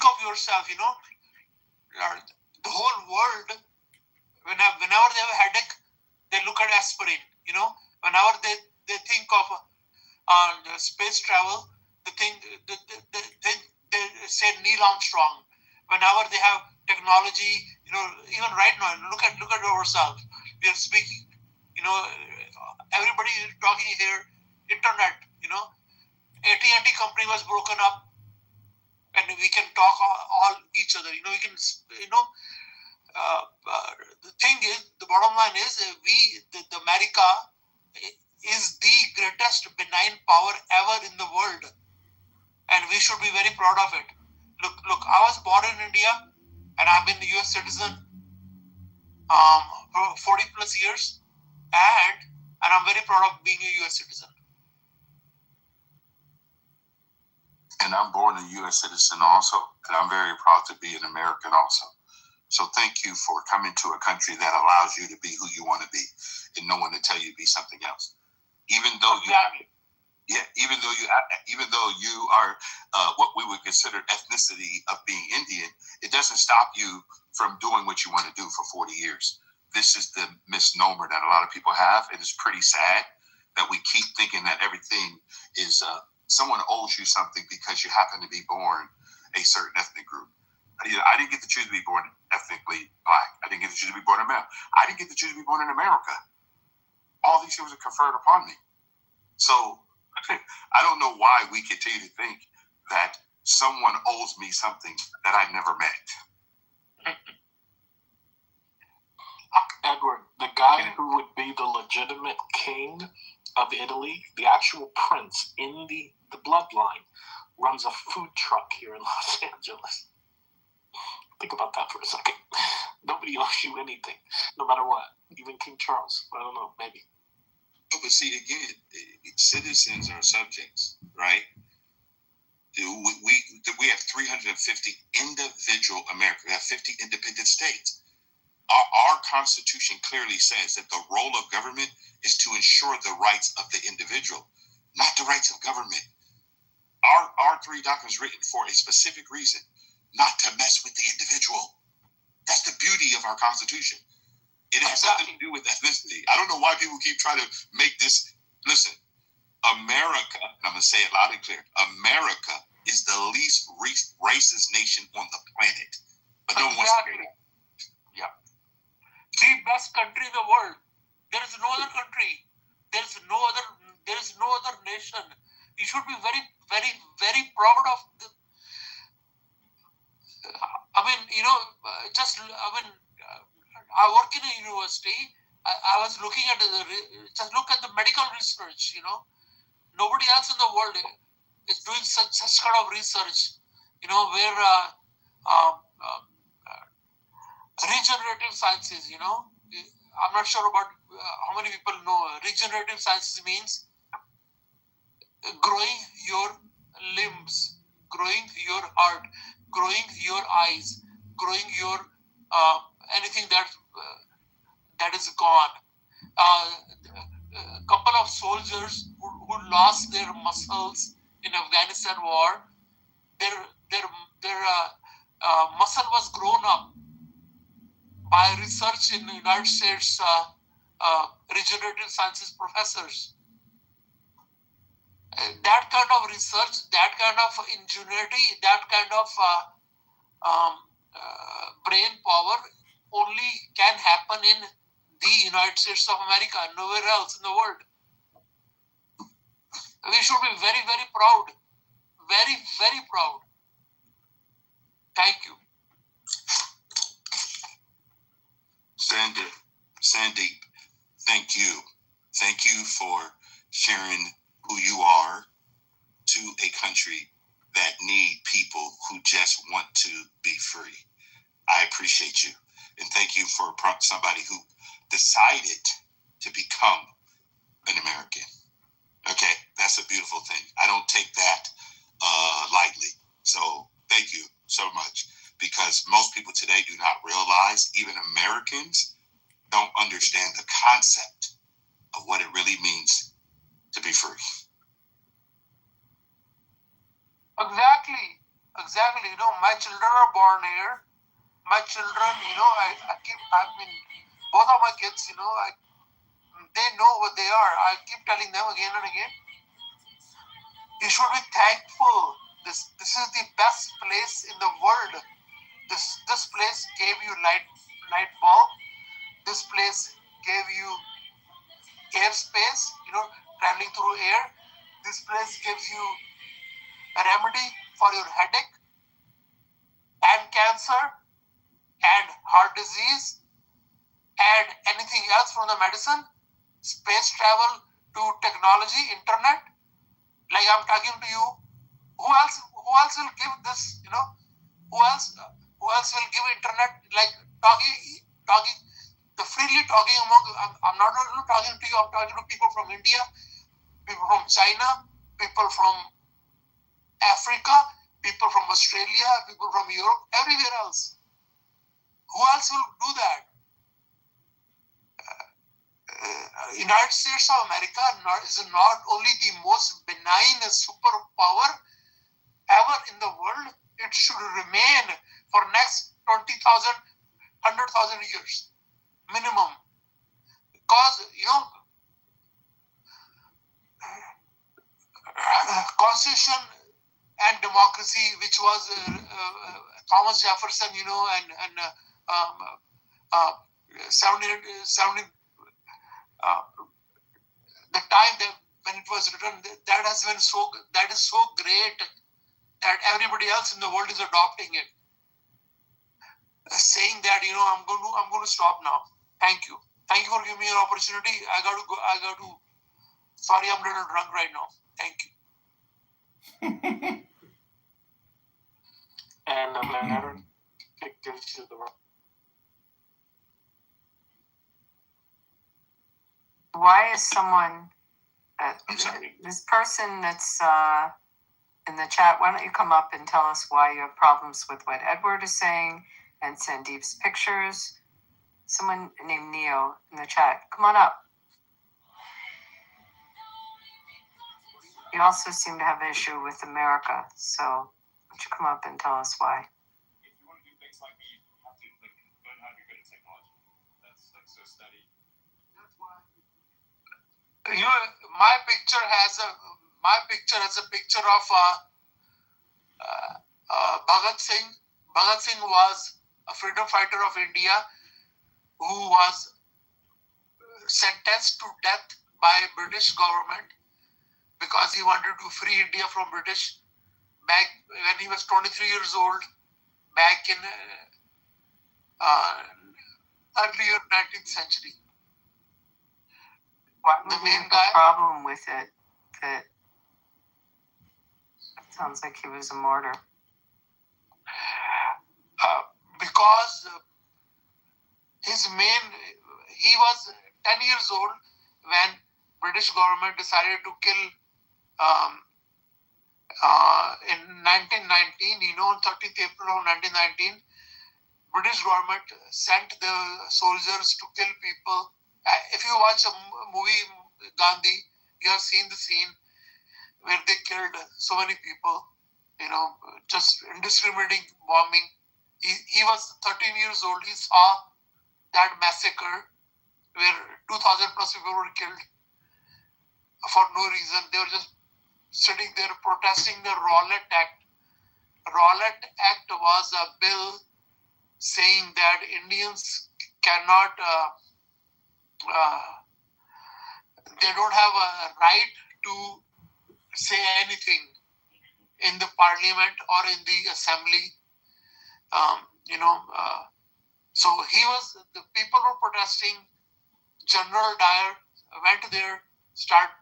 of yourself. The whole world. Whenever they have a headache, they look at aspirin. Whenever they think of space travel, they say Neil Armstrong. Whenever they have technology, even right now, look at ourselves. We are speaking. Everybody is talking here. Internet. AT&T company was broken up, and we can talk all each other. We can. The thing is, the bottom line is, the America is the greatest benign power ever in the world, and we should be very proud of it. Look, I was born in India, and I've been a U.S. citizen for 40 plus years, and I'm very proud of being a U.S. citizen. And I'm born a U.S. citizen also, and I'm very proud to be an American also. So thank you for coming to a country that allows you to be who you want to be, and no one to tell you to be something else. Even though you are what we would consider ethnicity of being Indian, it doesn't stop you from doing what you want to do for 40 years. This is the misnomer that a lot of people have. It is pretty sad that we keep thinking that everything is someone owes you something because you happen to be born a certain ethnic group. I didn't get to choose to be born ethnically black. I didn't get to choose to be born a male. I didn't get to choose to be born in America. All these things are conferred upon me. So I don't know why we continue to think that someone owes me something that I never met. Edward, the guy who would be the legitimate king of Italy, the actual prince in the bloodline, runs a food truck here in Los Angeles. Think about that for a second. Nobody owes you anything, no matter what. Even King Charles. I don't know, maybe. Oh, but see, again, citizens are subjects, right? We have 350 individual America. We have 50 independent states. Our Constitution clearly says that the role of government is to ensure the rights of the individual, not the rights of government. Our three documents written for a specific reason, not to mess with the individual. That's the beauty of our Constitution. It has nothing to do with ethnicity. I don't know why people keep trying to make this. Listen, America, and I'm going to say it loud and clear, America is the least racist nation on the planet. But no one wants to hear that. Yeah. the best country in the world. There is no other country. There is no other nation. You should be very, very, very proud of the, I work in a university. I was looking at just look at the medical research, Nobody else in the world is doing such kind of research, where regenerative sciences, I'm not sure about how many people know. Regenerative sciences means growing your limbs, growing your heart, growing your eyes, growing your anything that is gone. A couple of soldiers who lost their muscles in Afghanistan war, their muscle was grown up by research in the United States regenerative sciences professors. That kind of research, that kind of ingenuity, that kind of brain power only can happen in the United States of America, nowhere else in the world. We should be very, very proud. Very, very proud. Thank you. Sandeep, thank you. Thank you for sharing who you are to a country that need people who just want to be free. I appreciate you. And thank you for somebody who decided to become an American. Okay, that's a beautiful thing. I don't take that lightly. So thank you so much, because most people today do not realize, even Americans don't understand the concept of what it really means to be free. Exactly. My children are born here. My children, both of my kids, they know what they are. I keep telling them again and again. You should be thankful. This is the best place in the world. This place gave you light bulb. This place gave you airspace, traveling through air. This place gives you a remedy for your headache and cancer and heart disease and anything else from the medicine, space travel to technology, internet. Like I'm talking to you. Who else will give this, who else will give internet, like talking, the freely talking among, I'm not only talking to you, I'm talking to people from India, people from China, people from Africa, people from Australia, people from Europe, everywhere else. Who else will do that? United States of America is not only the most benign superpower ever in the world, it should remain for next 20,000, 100,000 years minimum. Because, Constitution and democracy, which was Thomas Jefferson, and 70 the time when it was written, that is so great that everybody else in the world is adopting it. Saying that, I'm going to stop now. Thank you for giving me an opportunity. I got to go. Sorry, I'm a little drunk right now. Thank you. And the matter gives you the right. Why is someone, this person that's in the chat, why don't you come up and tell us why you have problems with what Edward is saying and Sandeep's pictures? Someone named Neo in the chat, come on up. You also seem to have an issue with America, so why don't you come up and tell us why? If you want to do things like me, you have to learn how to be good at technology. That's a study. That's why. My picture has a picture of Bhagat Singh. Bhagat Singh was a freedom fighter of India. who was sentenced to death by British government because he wanted to free India from British back when he was 23 years old, back in earlier 19th century. What would be the problem with it? That it sounds like he was a martyr. Because he was 10 years old when British government decided to kill in 1919, on 30th April of 1919, British government sent the soldiers to kill people. If you watch a movie, Gandhi, you have seen the scene where they killed so many people, just indiscriminate bombing. He was 13 years old. He saw that massacre where 2,000 plus people were killed for no reason. They were just sitting there protesting the Rowlatt Act. Rowlatt Act was a bill saying that Indians cannot, they don't have a right to say anything in the parliament or in the assembly. So the people were protesting. General Dyer went there, started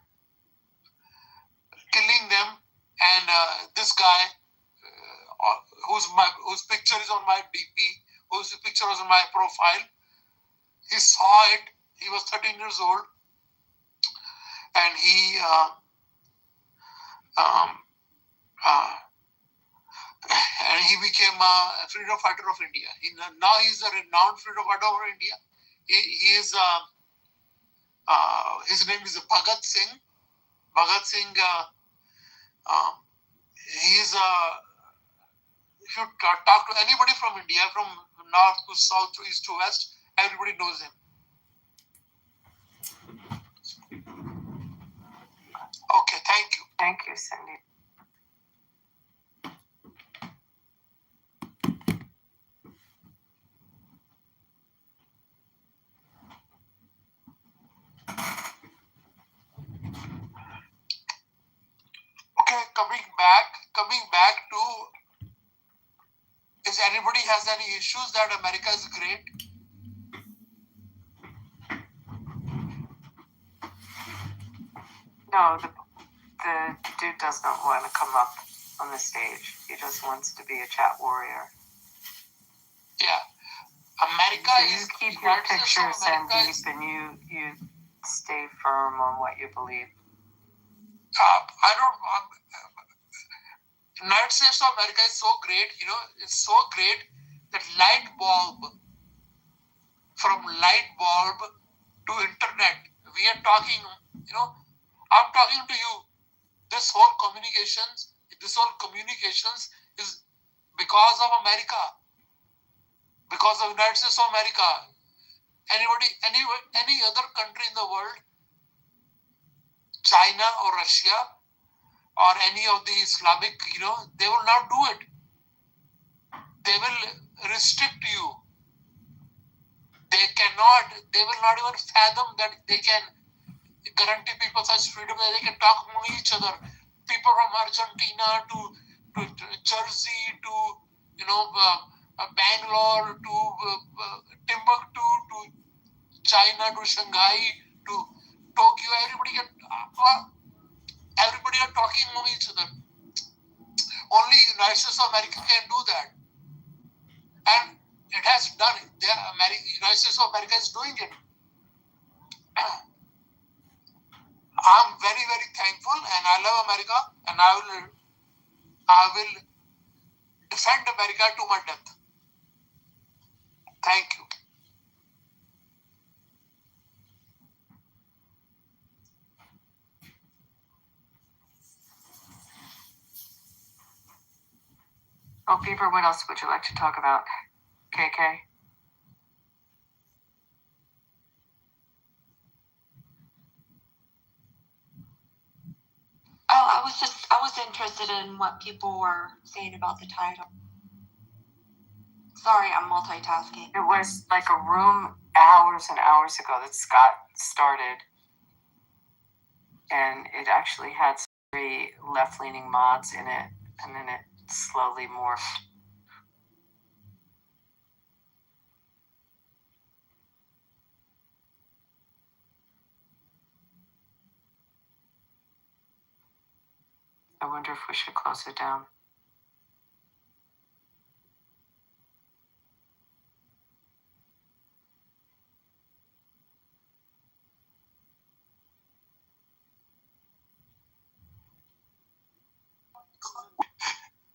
killing them, and this guy, whose picture is on my DP, whose picture was on my profile, he saw it. He was 13 years old, and he became a freedom fighter of India. Now he's a renowned freedom fighter of India. He is his name is Bhagat Singh. Bhagat Singh. He is if you talk to anybody from India, from north to south to east to west, everybody knows him. Okay, thank you. Thank you, Cindy. Okay, coming back to, is anybody has any issues that America is great? No, the dude does not want to come up on the stage. He just wants to be a chat warrior. Yeah. America so you is keep your picture, Sandeep, and you stay firm on what you believe. United States of America is so great, it's so great that from light bulb to internet, we are talking, I'm talking to you. This whole communications is because of America, because of United States of America. Any other country in the world, China or Russia or any of the Islamic, they will not do it. They will restrict you. They will not even fathom that they can guarantee people such freedom that they can talk among each other. People from Argentina to Jersey to Bangalore to Timbuktu to China to Shanghai to Tokyo. Everybody are talking among each other. Only United States of America can do that, and it has done it. United States of America is doing it. I'm very, very thankful, and I love America, and I will defend America to my death. Thank you. Oh, Beaver, what else would you like to talk about? KK? Oh, I was interested in what people were saying about the title. Sorry, I'm multitasking. It was like a room hours and hours ago that Scott started, and it actually had some very left-leaning mods in it, and then it slowly morphed. I wonder if we should close it down.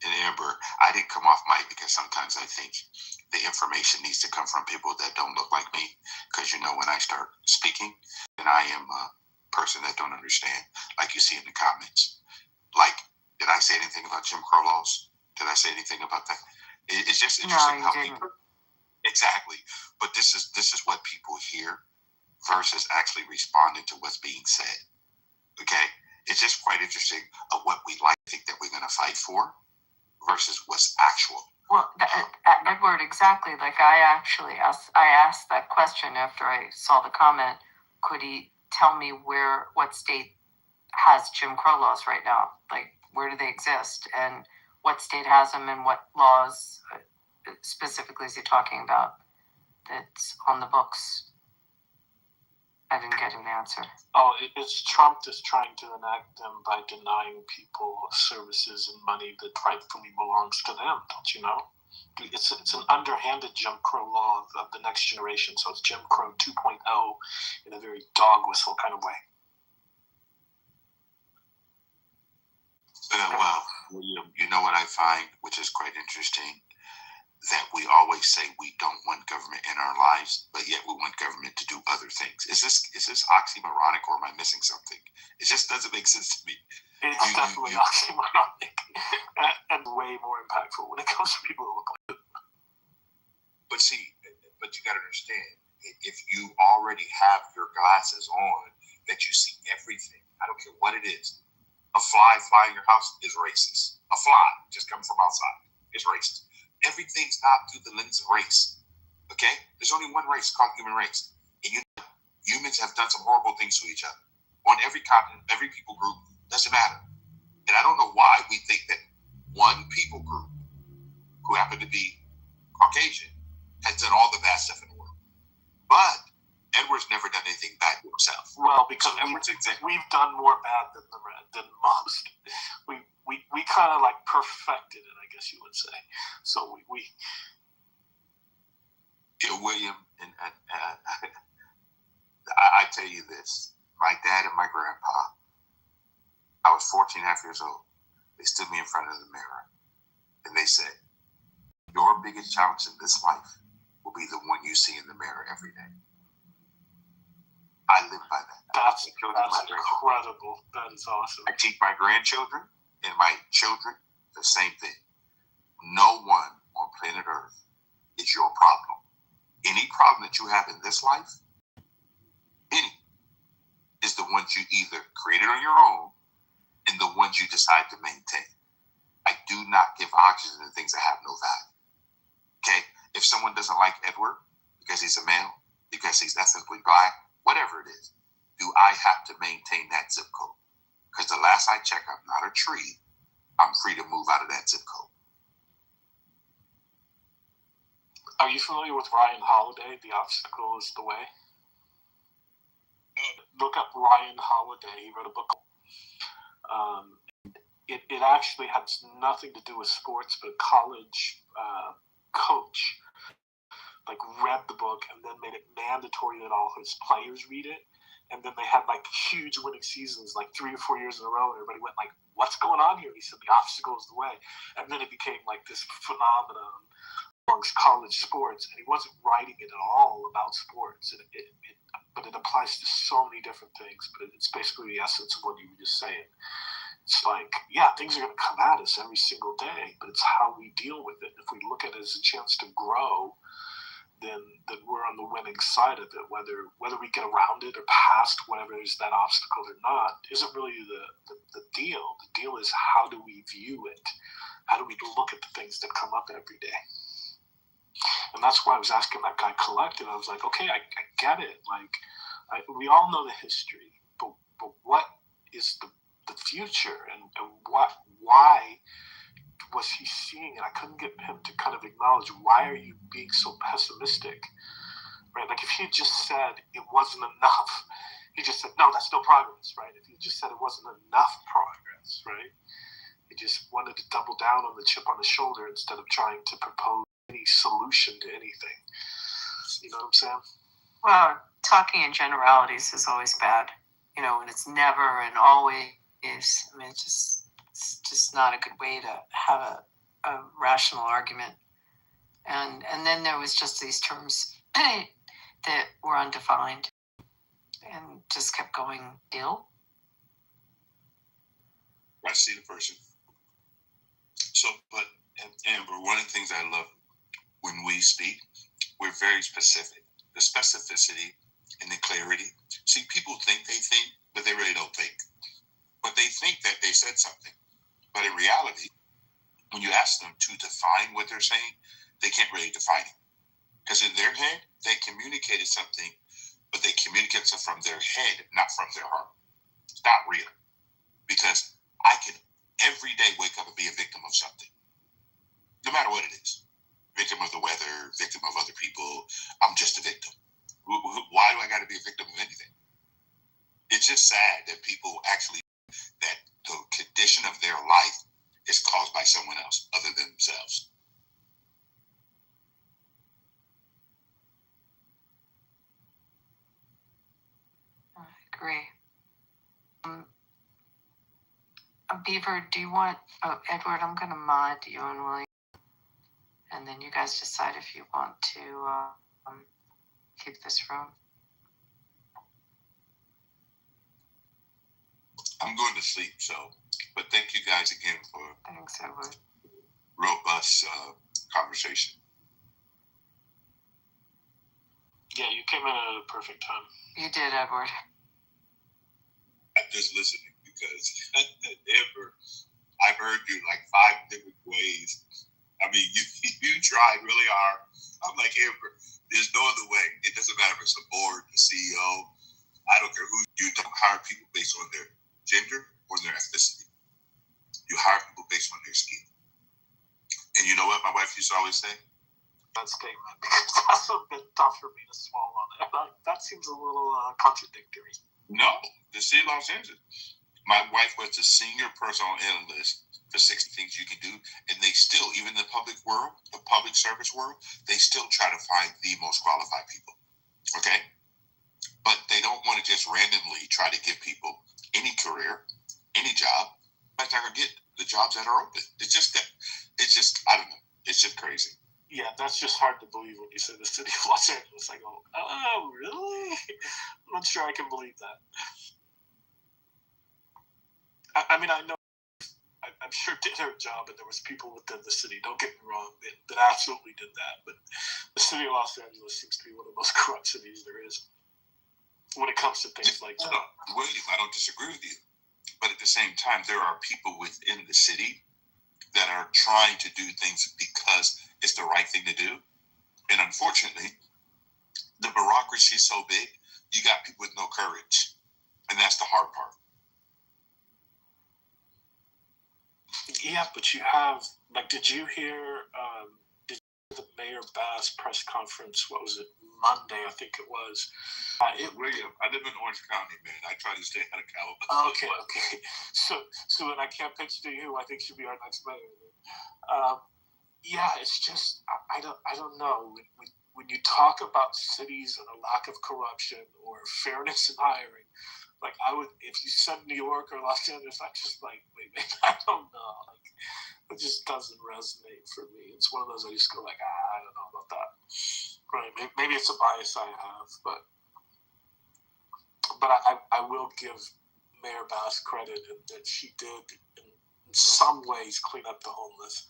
And Amber, I didn't come off mic because sometimes I think the information needs to come from people that don't look like me. Because when I start speaking, then I am a person that don't understand, like you see in the comments. Like, did I say anything about Jim Crow laws? Did I say anything about that? It's just interesting how people. Exactly, but this is what people hear versus actually responding to what's being said. Okay, it's just quite interesting of what we like think that we're going to fight for versus what's actual. Well, Edward, exactly. Like I asked that question after I saw the comment. Could he tell me what state has Jim Crow laws right now? Like, where do they exist, and what state has them, and what laws specifically is he talking about that's on the books? I didn't get an answer. Oh, it's Trump that's trying to enact them by denying people services and money that rightfully belongs to them. Don't you know? It's an underhanded Jim Crow law of the next generation. So it's Jim Crow 2.0 in a very dog whistle kind of way. Well, you know what I find, which is quite interesting, that we always say we don't want government in our lives, but yet we want government to do other things. Is this oxymoronic, or am I missing something? It just doesn't make sense to me. It's definitely oxymoronic and way more impactful when it comes to people who look like it. But you got to understand, if you already have your glasses on, that you see everything, I don't care what it is. A fly flying your house is racist. A fly just coming from outside is racist. Everything's not through the lens of race. Okay? There's only one race called human race. And humans have done some horrible things to each other. On every continent, every people group, doesn't matter. And I don't know why we think that one people group who happen to be Caucasian has done all the bad stuff in the world. But Edward's never done anything bad to himself. Well, because we've done more bad than most. We kind of like perfected it, I guess you would say. So we William, and I tell you this, my dad and my grandpa, I was 14 and a half years old. They stood me in front of the mirror and they said, your biggest challenge in this life will be the one you see in the mirror every day. I live by that. That's incredible. That is awesome. I teach my grandchildren and my children the same thing. No one on planet Earth is your problem. Any problem that you have in this life, is the ones you either created on your own and the ones you decide to maintain. I do not give oxygen to things that have no value. Okay? If someone doesn't like Edward because he's a male, because he's ethnically black, whatever it is, do I have to maintain that zip code? Because the last I checked, I'm not a tree. I'm free to move out of that zip code. Are you familiar with Ryan Holiday? The Obstacle is the Way. Look up Ryan Holiday. He wrote a book. It actually has nothing to do with sports, but a college coach read the book and then made it mandatory that all his players read it. And then they had huge winning seasons, 3 or 4 years in a row. And everybody went what's going on here? And he said, the obstacle is the way. And then it became this phenomenon amongst college sports. And he wasn't writing it at all about sports. But it applies to so many different things. But it's basically the essence of what you were just saying. It's things are going to come at us every single day, but it's how we deal with it. If we look at it as a chance to grow, then we're on the winning side of it. Whether we get around it or past whatever is that obstacle or not isn't really the deal. The deal is, how do we view it? How do we look at the things that come up every day? And that's why I was asking that guy Collected. I was like, okay, I get it. Like, we all know the history, but what is the future, and why was he seeing it? I couldn't get him to kind of acknowledge, why are you being so pessimistic, right? Like, if he had just said it wasn't enough, he just said, no, that's no progress, right? If he just said it wasn't enough progress, right? He just wanted to double down on the chip on the shoulder instead of trying to propose any solution to anything. You know what I'm saying? Well, talking in generalities is always bad, you know, and it's never and always. I mean, it's just not a good way to have a rational argument. And then there was just these terms that were undefined and just kept going ill. I see the person. So, but Amber, one of the things I love when we speak, we're very specific. The specificity and the clarity. See, people think they think, but they really don't think. But they think that they said something. But in reality, when you ask them to define what they're saying, they can't really define it. Because in their head, they communicated something, but they communicate it from their head, not from their heart. It's not real. Because I can every day wake up and be a victim of something. No matter what it is. Victim of the weather, victim of other people. I'm just a victim. Why do I got to be a victim of anything? It's just sad that people actually, that the condition of their life is caused by someone else other than themselves. I agree. Beaver, do you want, Edward, I'm going to mod you and William, and then you guys decide if you want to keep this room. I'm going to sleep, so, but thank you guys again for Thanks, Edward. Robust conversation. Yeah, you came in at a perfect time. You did, Edward. I'm just listening because Amber, I've heard you like 5 different ways. I mean, you tried really hard. I'm like, Amber, there's no other way. It doesn't matter if it's a board, a CEO. I don't care who. You don't hire people based on their gender or their ethnicity. You hire people based on their skin. And you know what my wife used to always say? That statement, because that's a bit tough for me to swallow. That seems a little contradictory. No, the city of Los Angeles. My wife was the senior personal analyst for 60 things you can do, and they still, even the public world, the public service world, they still try to find the most qualified people. Okay? But they don't want to just randomly try to give people any career, any job. But they're going to get the jobs that are open. It's just, I don't know. It's just crazy. Yeah, that's just hard to believe when you say the city of Los Angeles. I go, oh, really? I'm not sure I can believe that. I mean, I know, I'm sure did her job, and there was people within the city. Don't get me wrong, that absolutely did that. But the city of Los Angeles seems to be one of the most corrupt cities there is when it comes to things like that. No, William, I don't disagree with you. But at the same time, there are people within the city that are trying to do things because it's the right thing to do. And unfortunately, the bureaucracy is so big, you got people with no courage. And that's the hard part. Yeah, but you have, like, did you hear the Mayor Bass press conference? What was it, Monday, I think it was. William, I live in Orange County, man. I try to stay out of California. Okay. So then I can't pitch to you who I think should be our next mayor. Yeah, it's just, I don't know. When you talk about cities and a lack of corruption or fairness in hiring, like I would, if you said New York or Los Angeles, I just like, wait, I don't know. Like, it just doesn't resonate for me. It's one of those I just go like, I don't know about that. Right? Maybe it's a bias I have, but I will give Mayor Bass credit that she did in some ways clean up the homeless.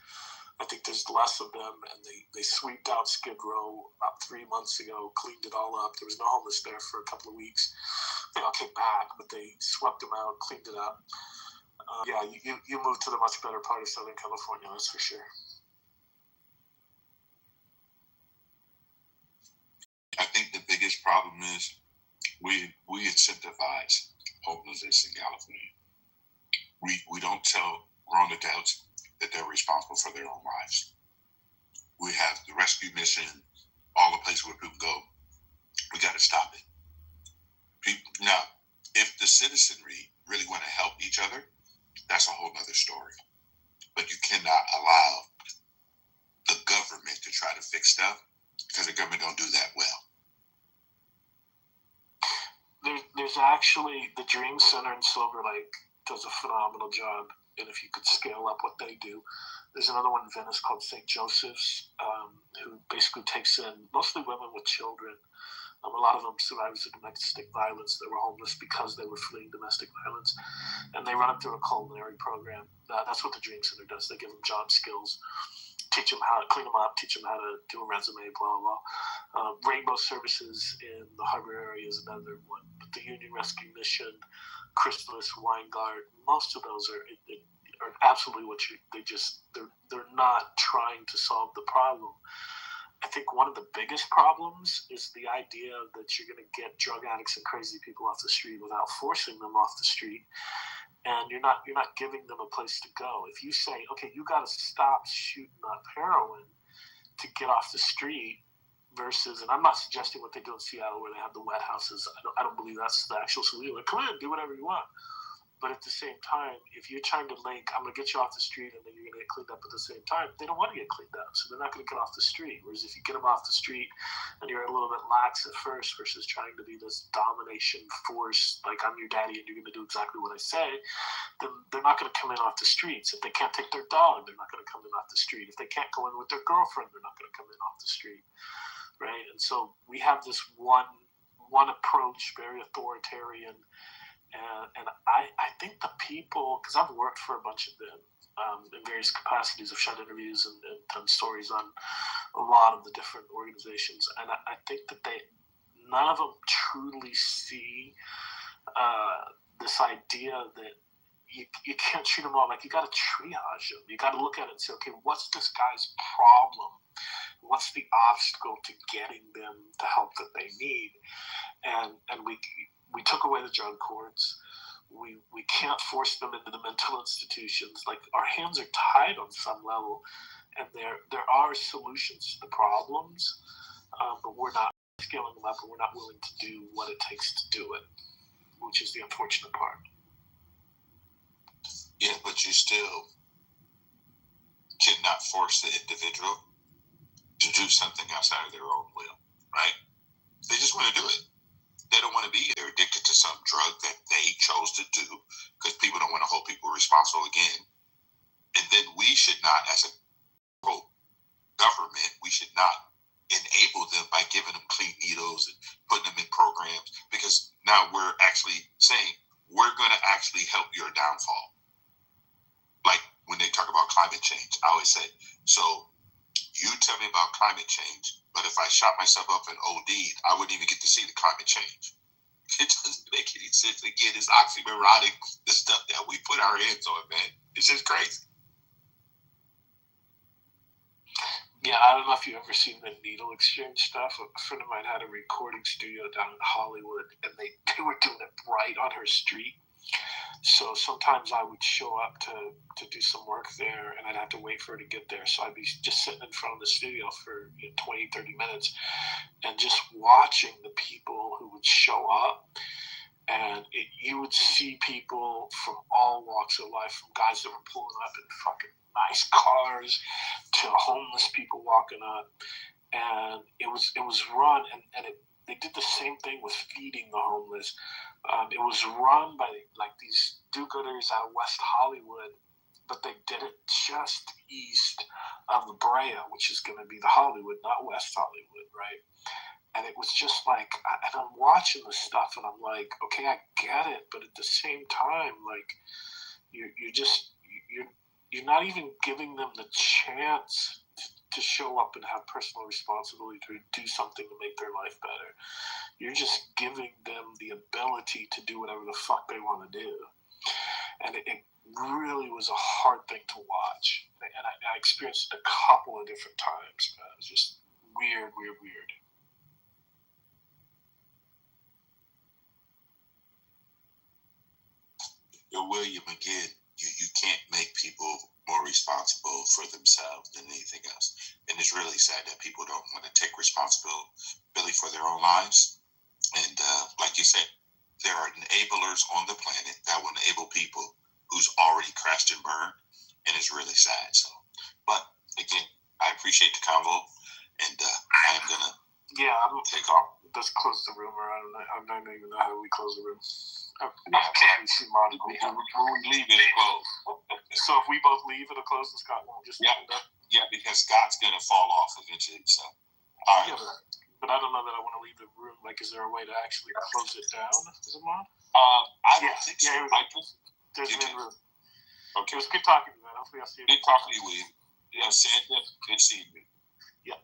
I think there's less of them, and they sweeped out Skid Row about 3 months ago, cleaned it all up. There was no homeless there for a couple of weeks. They all came back, but they swept them out, cleaned it up. Yeah, you moved to the much better part of Southern California, that's for sure. I think the biggest problem is we incentivize homelessness in California. We don't tell wrong adults that they're responsible for their own lives. We have the rescue mission, all the places where people go. We got to stop it. Now, if the citizenry really want to help each other, that's a whole other story. But you cannot allow the government to try to fix stuff because the government don't do that well. There's actually the Dream Center in Silver Lake does a phenomenal job, and if you could scale up what they do, there's another one in Venice called St. Joseph's, who basically takes in mostly women with children. A lot of them survivors of domestic violence that were homeless because they were fleeing domestic violence, and they run it through a culinary program. That's what the Dream Center does. They give them job skills, teach them how to clean them up, teach them how to do a resume, blah, blah, blah. Rainbow Services in the Harbor area is another one. But the Union Rescue Mission, Chrysalis, Weingart, most of those are absolutely they're not trying to solve the problem. I think one of the biggest problems is the idea that you're going to get drug addicts and crazy people off the street without forcing them off the street, and you're not giving them a place to go. If you say, okay, you got to stop shooting up heroin to get off the street, versus, and I'm not suggesting what they do in Seattle where they have the wet houses. I don't believe that's the actual solution. Like, come in, do whatever you want. But at the same time, if you're trying to link, I'm going to get you off the street and then you're going to get cleaned up at the same time, they don't want to get cleaned up, so they're not going to get off the street. Whereas if you get them off the street and you're a little bit lax at first versus trying to be this domination force, like I'm your daddy and you're going to do exactly what I say, then they're not going to come in off the streets. If they can't take their dog, they're not going to come in off the street. If they can't go in with their girlfriend, they're not going to come in off the street, right? And so we have this one approach, very authoritarian. And I think the people, because I've worked for a bunch of them in various capacities, I've shot interviews and done stories on a lot of the different organizations, and I think that none of them truly see this idea that you can't treat them all, like you got to triage them. You got to look at it and say, okay, what's this guy's problem? What's the obstacle to getting them the help that they need? And we took away the drug courts. We can't force them into the mental institutions. Like, our hands are tied on some level, and there are solutions to the problems, but we're not scaling them up, and we're not willing to do what it takes to do it, which is the unfortunate part. Yeah, but you still cannot force the individual to do something outside of their own will, right? They just want to do it. They don't want to be there addicted to some drug that they chose to do, because people don't want to hold people responsible again. And then we should not, as a government, we should not enable them by giving them clean needles and putting them in programs, because now we're actually saying we're going to actually help your downfall. Like when they talk about climate change, I always say, so you tell me about climate change, but if I shot myself up and OD'd, I wouldn't even get to see the climate change. It doesn't make any sense. Again, it's oxymoronic, the stuff that we put our hands on, man. It's just crazy. Yeah, I don't know if you've ever seen the needle exchange stuff. A friend of mine had a recording studio down in Hollywood, and they were doing it right on her street. So sometimes I would show up to do some work there, and I'd have to wait for her to get there. So I'd be just sitting in front of the studio for 20, 30 minutes and just watching the people who would show up. And you would see people from all walks of life, from guys that were pulling up in fucking nice cars to homeless people walking up. And it was run, and they did the same thing with feeding the homeless. It was run by like these do-gooders out of West Hollywood, but they did it just east of La Brea, which is going to be the Hollywood, not West Hollywood, right? And it was just like, and I'm watching this stuff, and I'm like, okay, I get it, but at the same time, like, you're not even giving them the chance to show up and have personal responsibility to do something to make their life better. You're just giving them the ability to do whatever the fuck they want to do. And it really was a hard thing to watch. And I experienced it a couple of different times, man. It was just weird. William again. You can't make people more responsible for themselves than anything else. And it's really sad that people don't want to take responsibility for their own lives. And like you said, there are enablers on the planet that will enable people who's already crashed and burned. And it's really sad. So, but again, I appreciate the convo. And I'm going to take off. Let's close the room, or I don't even know how we close the room. We'll leave it closed. So if we both leave, it'll close, and Scott won't just stand up? Yeah, because Scott's going to fall off eventually. So, all right. Yeah, but I don't know that I want to leave the room. Like, is there a way to actually close it down, Zamon? I don't think so. There's no room. Okay. It was good talking to you, man. Hopefully I'll see you. Good talking to you, William. Yeah, Sandra, good seeing you. Yeah.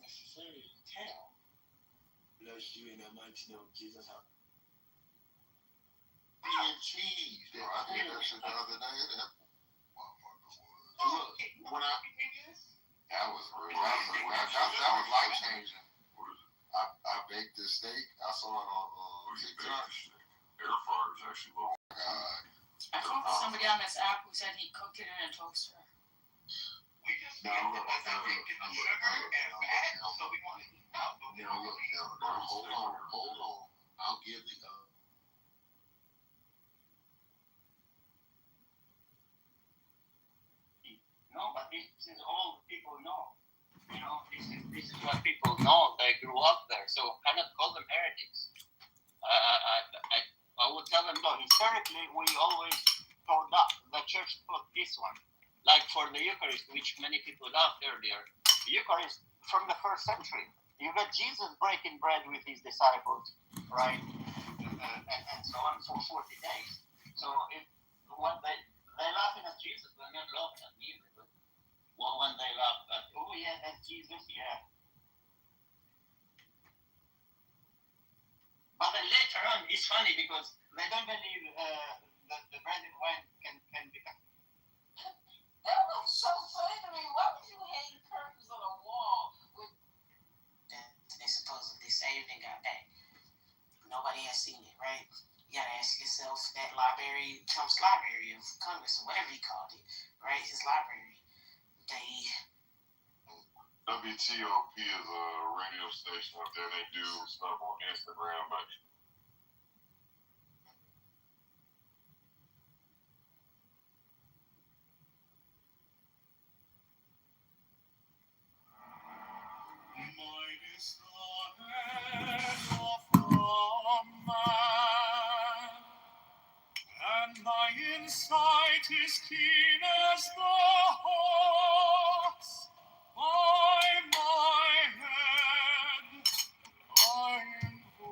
necessarily tell unless you in that mighty name of Jesus have. And cheese. Yeah, I did that shit the other day. That motherfucker was. Look, when that was real. That was life changing. I baked this steak. I saw it on TikTok. Air fryer is actually low. God. I spoke to somebody on this app who said he cooked it in a toaster. We just sugar and fat, so we want to eat out. Hold on. I'll give the No, but this is all people know. You know, this is what people know. They grew up there, so I cannot call them heretics. I would tell them, no, historically, we always thought that the church taught this one. Like for the Eucharist, which many people loved earlier, the Eucharist from the first century. You got Jesus breaking bread with his disciples, right? And so on for 40 days. So when they're laughing at Jesus, they're not laughing at me, but when they laugh at, oh yeah, that's Jesus, yeah. But then later on, it's funny because they don't believe the bread and wine can become. That was so funny to me. Why would you hang curtains on a wall with that they supposedly saved and got back? Nobody has seen it, right? You gotta ask yourself that Trump's Library of Congress, or whatever he called it, right? His library. WTOP is a radio station up there. They do stuff on Instagram, but mine is the head of a man, and my insight is keen as the hawk's. By my head I invoke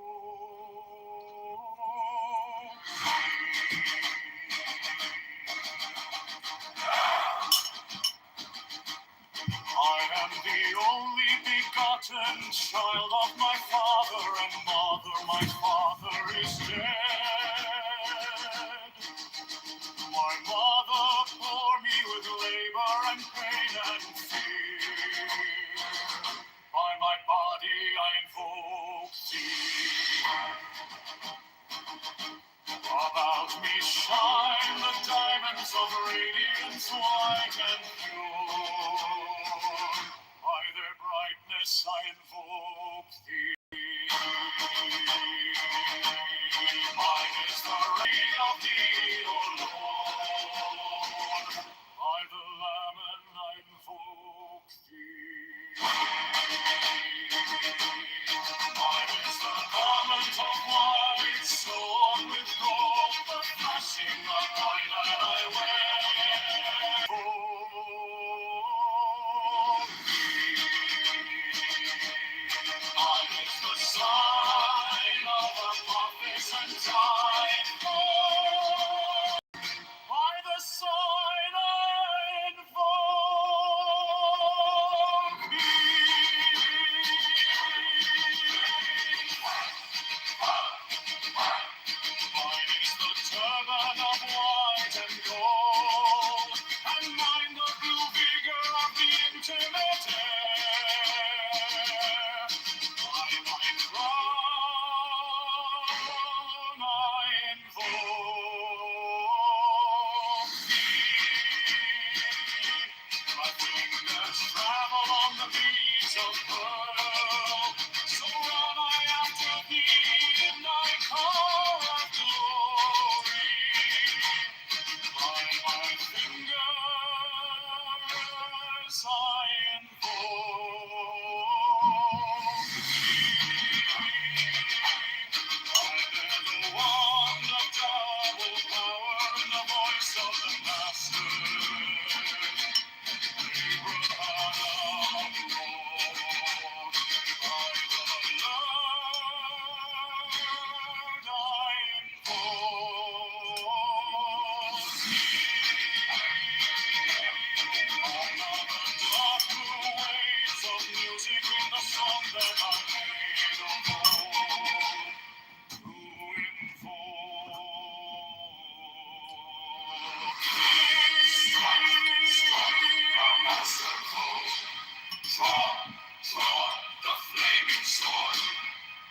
I am the only begotten child of my father and mother. My father is dead. My mother bore me with labor and pain and fear. By my body I invoke thee. About me shine the diamonds of radiance white and pure. By their brightness I invoke thee. Mine is the reign of thee, O Lord. By the Lamb and I invoke thee. Mine is the garment of white, sewn with gold, the flashing of wine that I wear.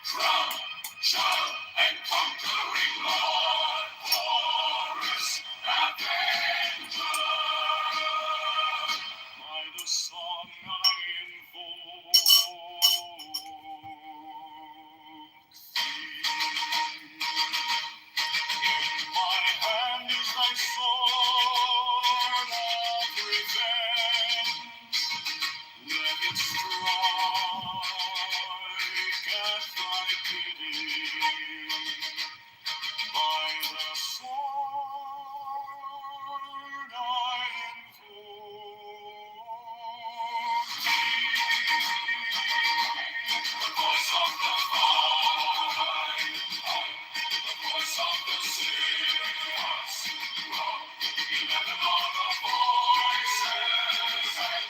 Crown, shout, and conquering Lord, Horus, Avenger. By the song I invoke in my hand is thy sword of revenge. Let it strike at thy bidding. By the sword I invoke the voice of the vine, the voice of the seers. 11 are the voices that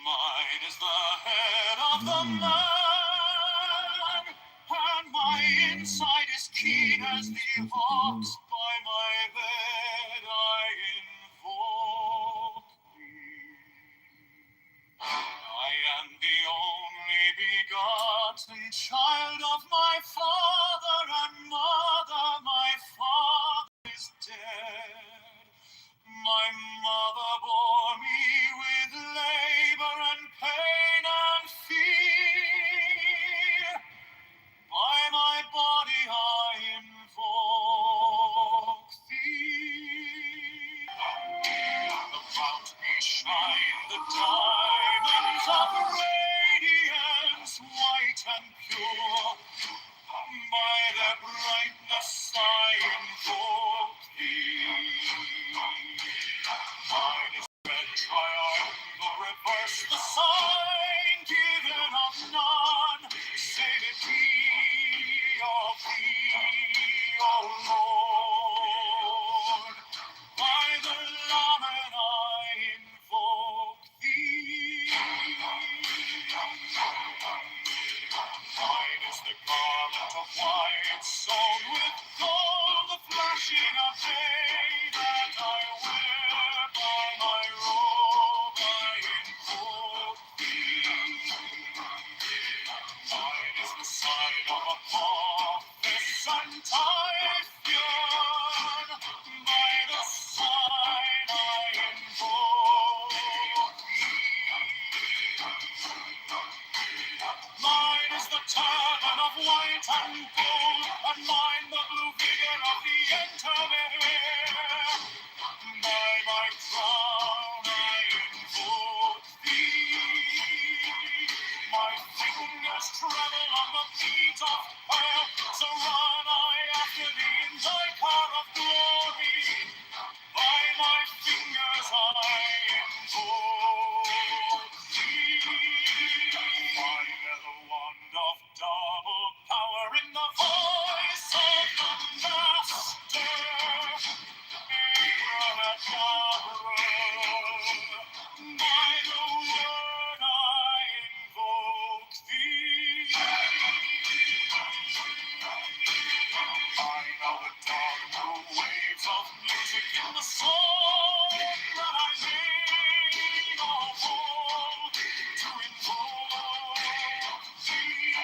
mine is the head of the man, and my inside is keen as the ox. By my bed I invoke thee. I am the only begotten child of my father and mother. My father is dead. My mother bore me with labor and pain and fear. By my body I invoke thee. About me shine the diamonds of radiance, white and pure. By their brightness I invoke thee. Mine is red triangle, reverse the sign given of none. Say it be of thee, O Lord. By the Laman I invoke thee. Mine is the garment of white, sewn with gold, the flashing of day that I wear. By my robe I invoke thee. Mine is the sign of Apophis and Typhoon. By the sign I invoke thee. Mine is the turban of white and gold, and mine the blue vigour of the intermediate. By my crown I invoke thee. My fingers tremble on the beat of fire, so run I after thee in thy car of glory. By my fingers I invoke thee. Mine is the wand of double power in the voice of the Master. Abraham at Gabriel. By the word I invoke thee. I know the dark blue waves of music in the song that I made of old to invoke thee.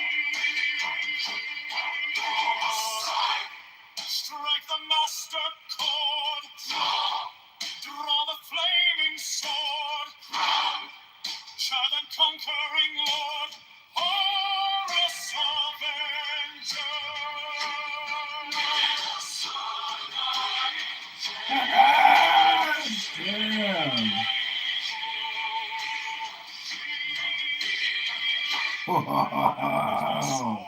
Strike the master chord, draw the flaming sword, child and conquering Lord, Horus Avenger. Damn. Wow.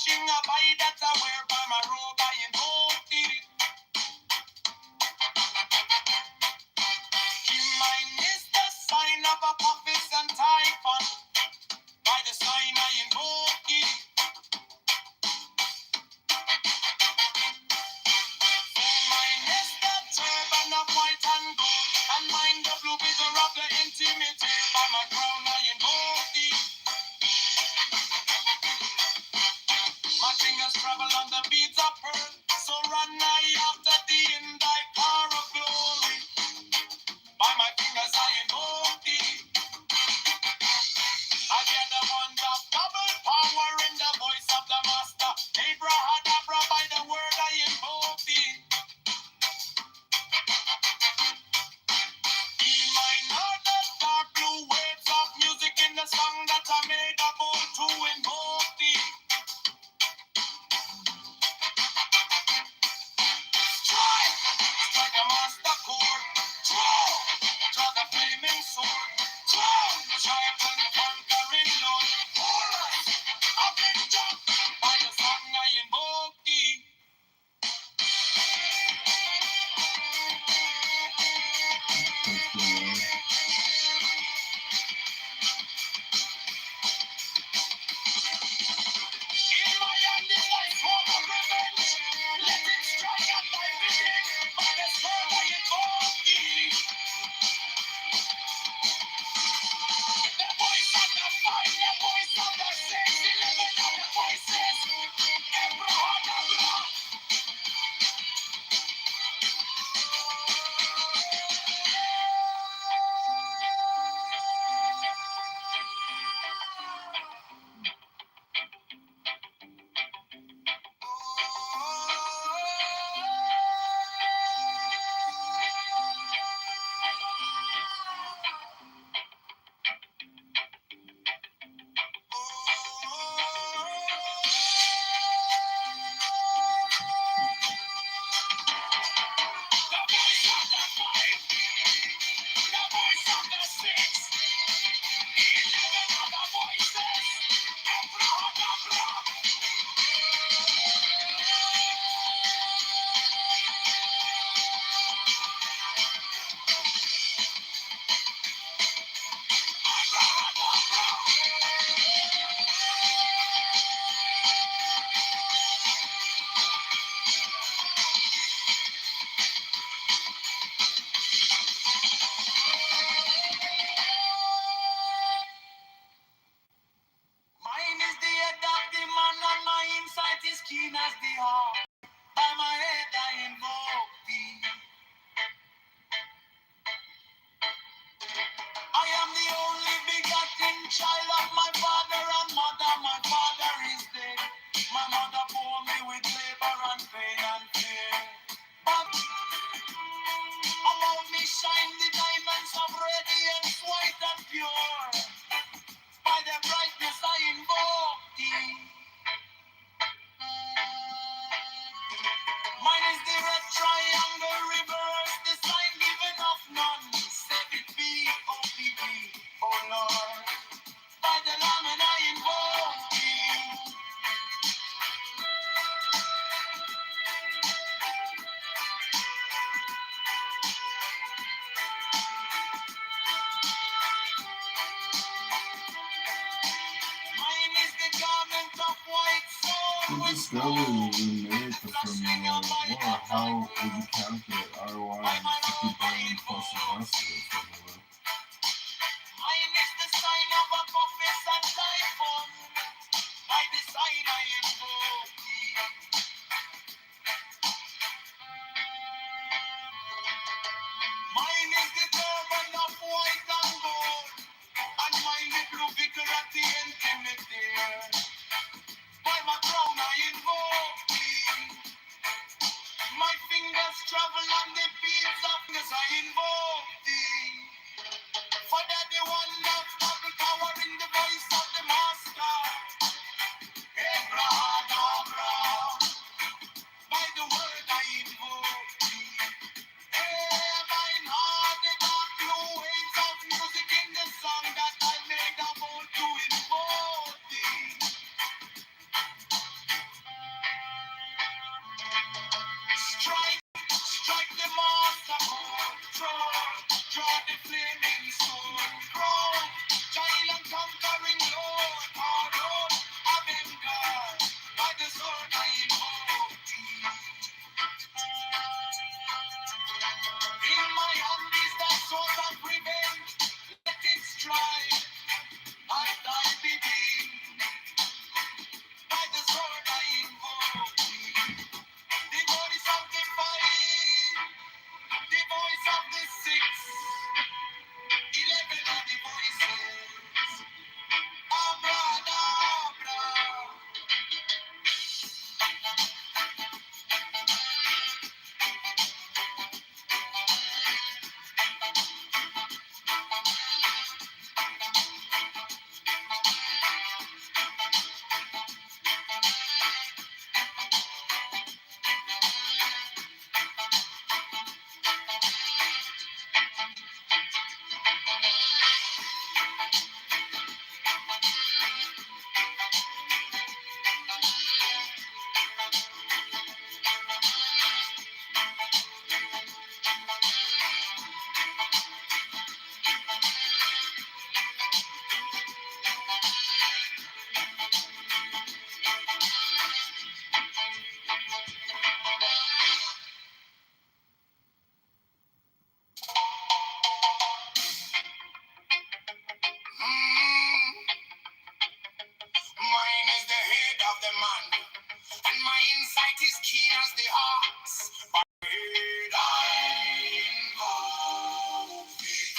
string of eye that I wear by my robe, I invoke thee. Mine is the sign of Apophis and Typhon. By the sign I invoke thee. Mine is the turban of white and gold, and mine the blue bitter of the intimate. By my crown I invoke thee. My fingers travel on the beats of pearl, so run I after thee in thy car of glory. By my fingers I invoke thee. I hear the wand of double power in the voice of the master. Abrahadabra, by the word I invoke thee. Be mine are the dark blue waves of music in the song that I made a bold to invoke thee. Strike a master chord, draw the flaming sword, giant and conquering Lord, chorus, avenger, by the song I invoke thee. In my hand is thy sword of revenge, let it strike at thy bidding, by the sword I invoke thee. The voice of the five, the voice of the six, 11 of the voices, Abrahadabra. Mine is the head of the man, and my insight is keen as the heart. By my head I invoke thee. I am the only begotten child of my father and mother. My father is dead. My mother bore me with labor and pain and fear. But above me shine the diamonds of radiance, white and pure. By their brightness I invoke thee. Mine is the red triangle reverse, the sign given of none. Save it be, O.P.B., O Lord. By the Lamb and I invoke thee. Mine is the garment of white soul. If discovery we made the formula, or how would you calculate ROI and 50 billion plus the rest of the formula? Mine is the sign of Apophis and Typhon. By the sign I invoke thee. Mine is the turban of white and gold, and mine the blue vicar at the intimate there. By my crown I invoke thee. My fingers travel on the beats of this I invoke thee. For that the one of double power in the voice of the master. Abrahadabra. the man, and my insight is keen as the ox. By head I invoke thee.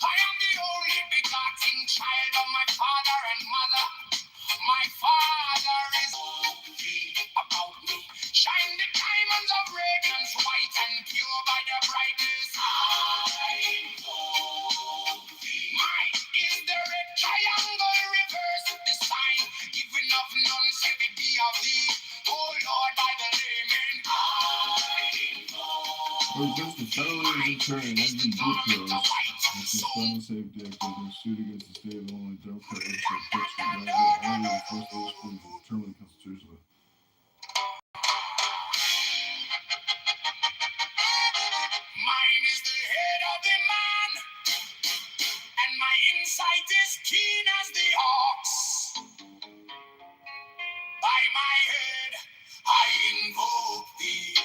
I am the only begotten child of my father and mother. My father is about me. Shine the diamonds of radiance, white and pure by their brightness. I know thee. Mine is the red triangle reverse, the sign even of none say the be of thee. Oh Lord, by the layman. Or just the federally return every details. This is federal safety act has been sued against the state of Illinois Democrat legislature fixed for granted only the first legislature is determined constitutionally. Mine is the head of the man, and my insight is keen as the ox. By my head, I invoke thee.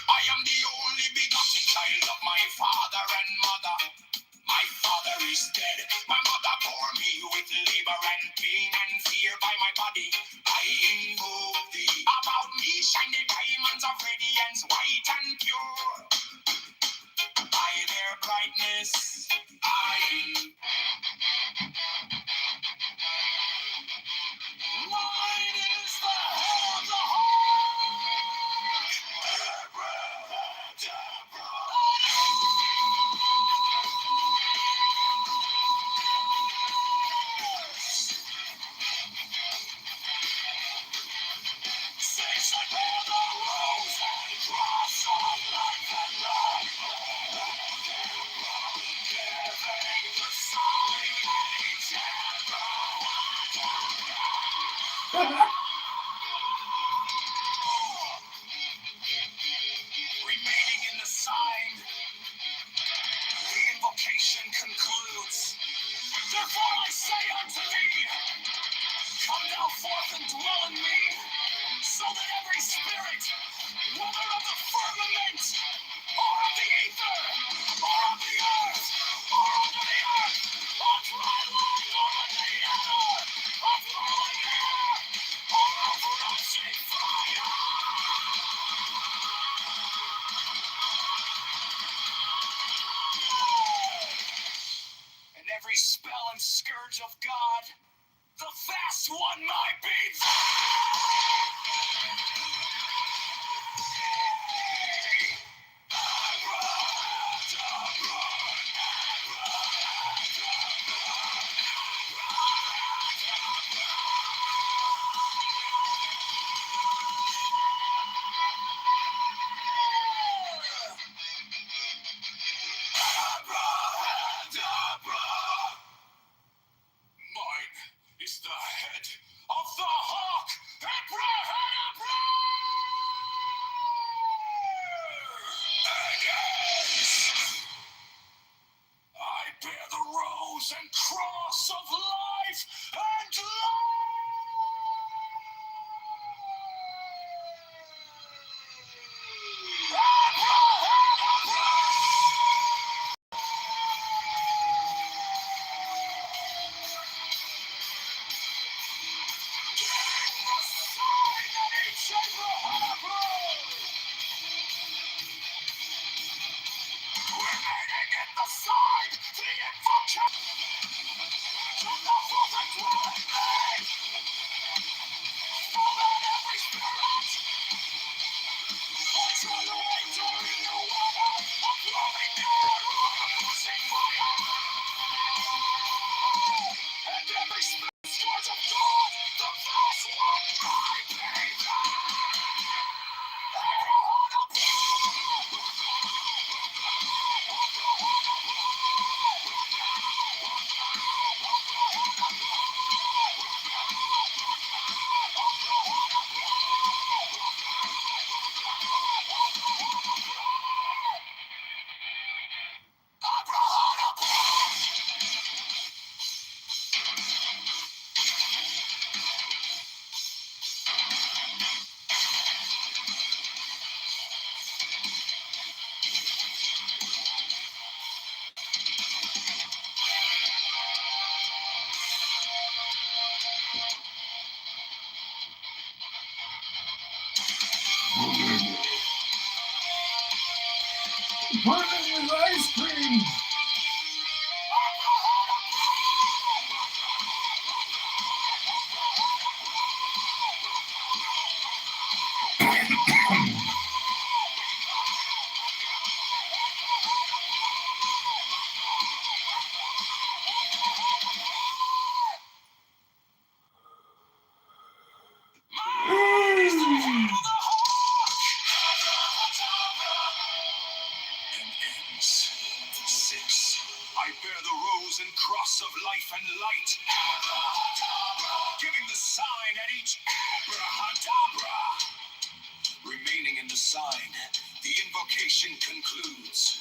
I am the only begotten child of my father and mother. My father is dead. My mother bore me with labor and pain and fear by my body. I invoke thee. About me shine the diamonds of radiance, white and pure. By their brightness, mine is the head of the remaining in the sign. The invocation concludes. Therefore I say unto thee, come thou forth and dwell in me, so that every spirit, whether of the firmament, or of the ether, or of the earth, or under the earth, or dry land, or in the air, of rolling air, or of rushing fire, and every spell and scourge of God, the vast one might be. Mine is the head of the hawk. I bear the rose and cross of life and love. Remaining in the side, the invocation. pudding with ice cream. I bear the rose and cross of life and light, giving the sign at each abrahadabra. Remaining in the sign, the invocation concludes.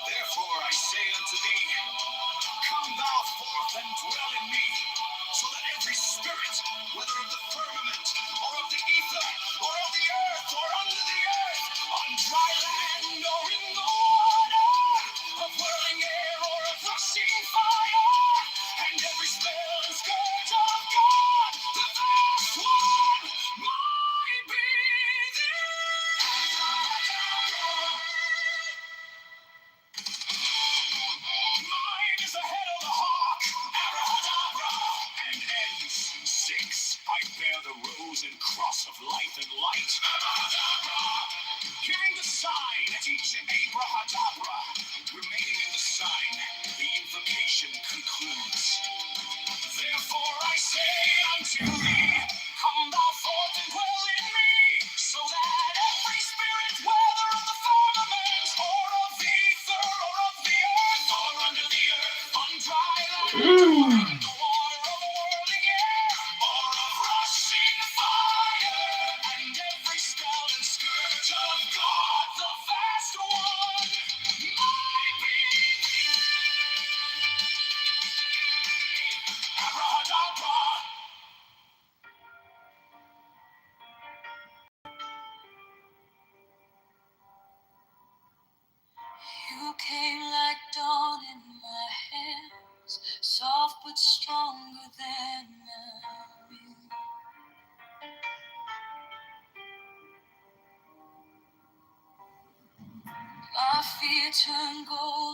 Therefore I say unto thee, come thou forth and dwell in me, so that every spirit, whether of the firmament, or of the ether, or of the earth, or under the earth, on dry land or in the water, of whirling air or of rushing fire, and every spell and scourge of God, the vast one, might be mine is the head of the hawk, abrahadabra, and ends 6. I bear the rose and cross of life and light, abrahadabra, giving the sign at each abrahadabra. Remaining in the sign, the invocation concludes. Therefore I say unto thee, come thou forth and dwell in me, so that every spirit, whether of the firmament, or of the ether, or of the earth, or under the earth, on dry land, or in the water, of whirling air, or of rushing fire, and every spell and scourge of God, the vast one, might be abrahadabra. You came like dawn in my hands, soft but stronger than me. My fear turned gold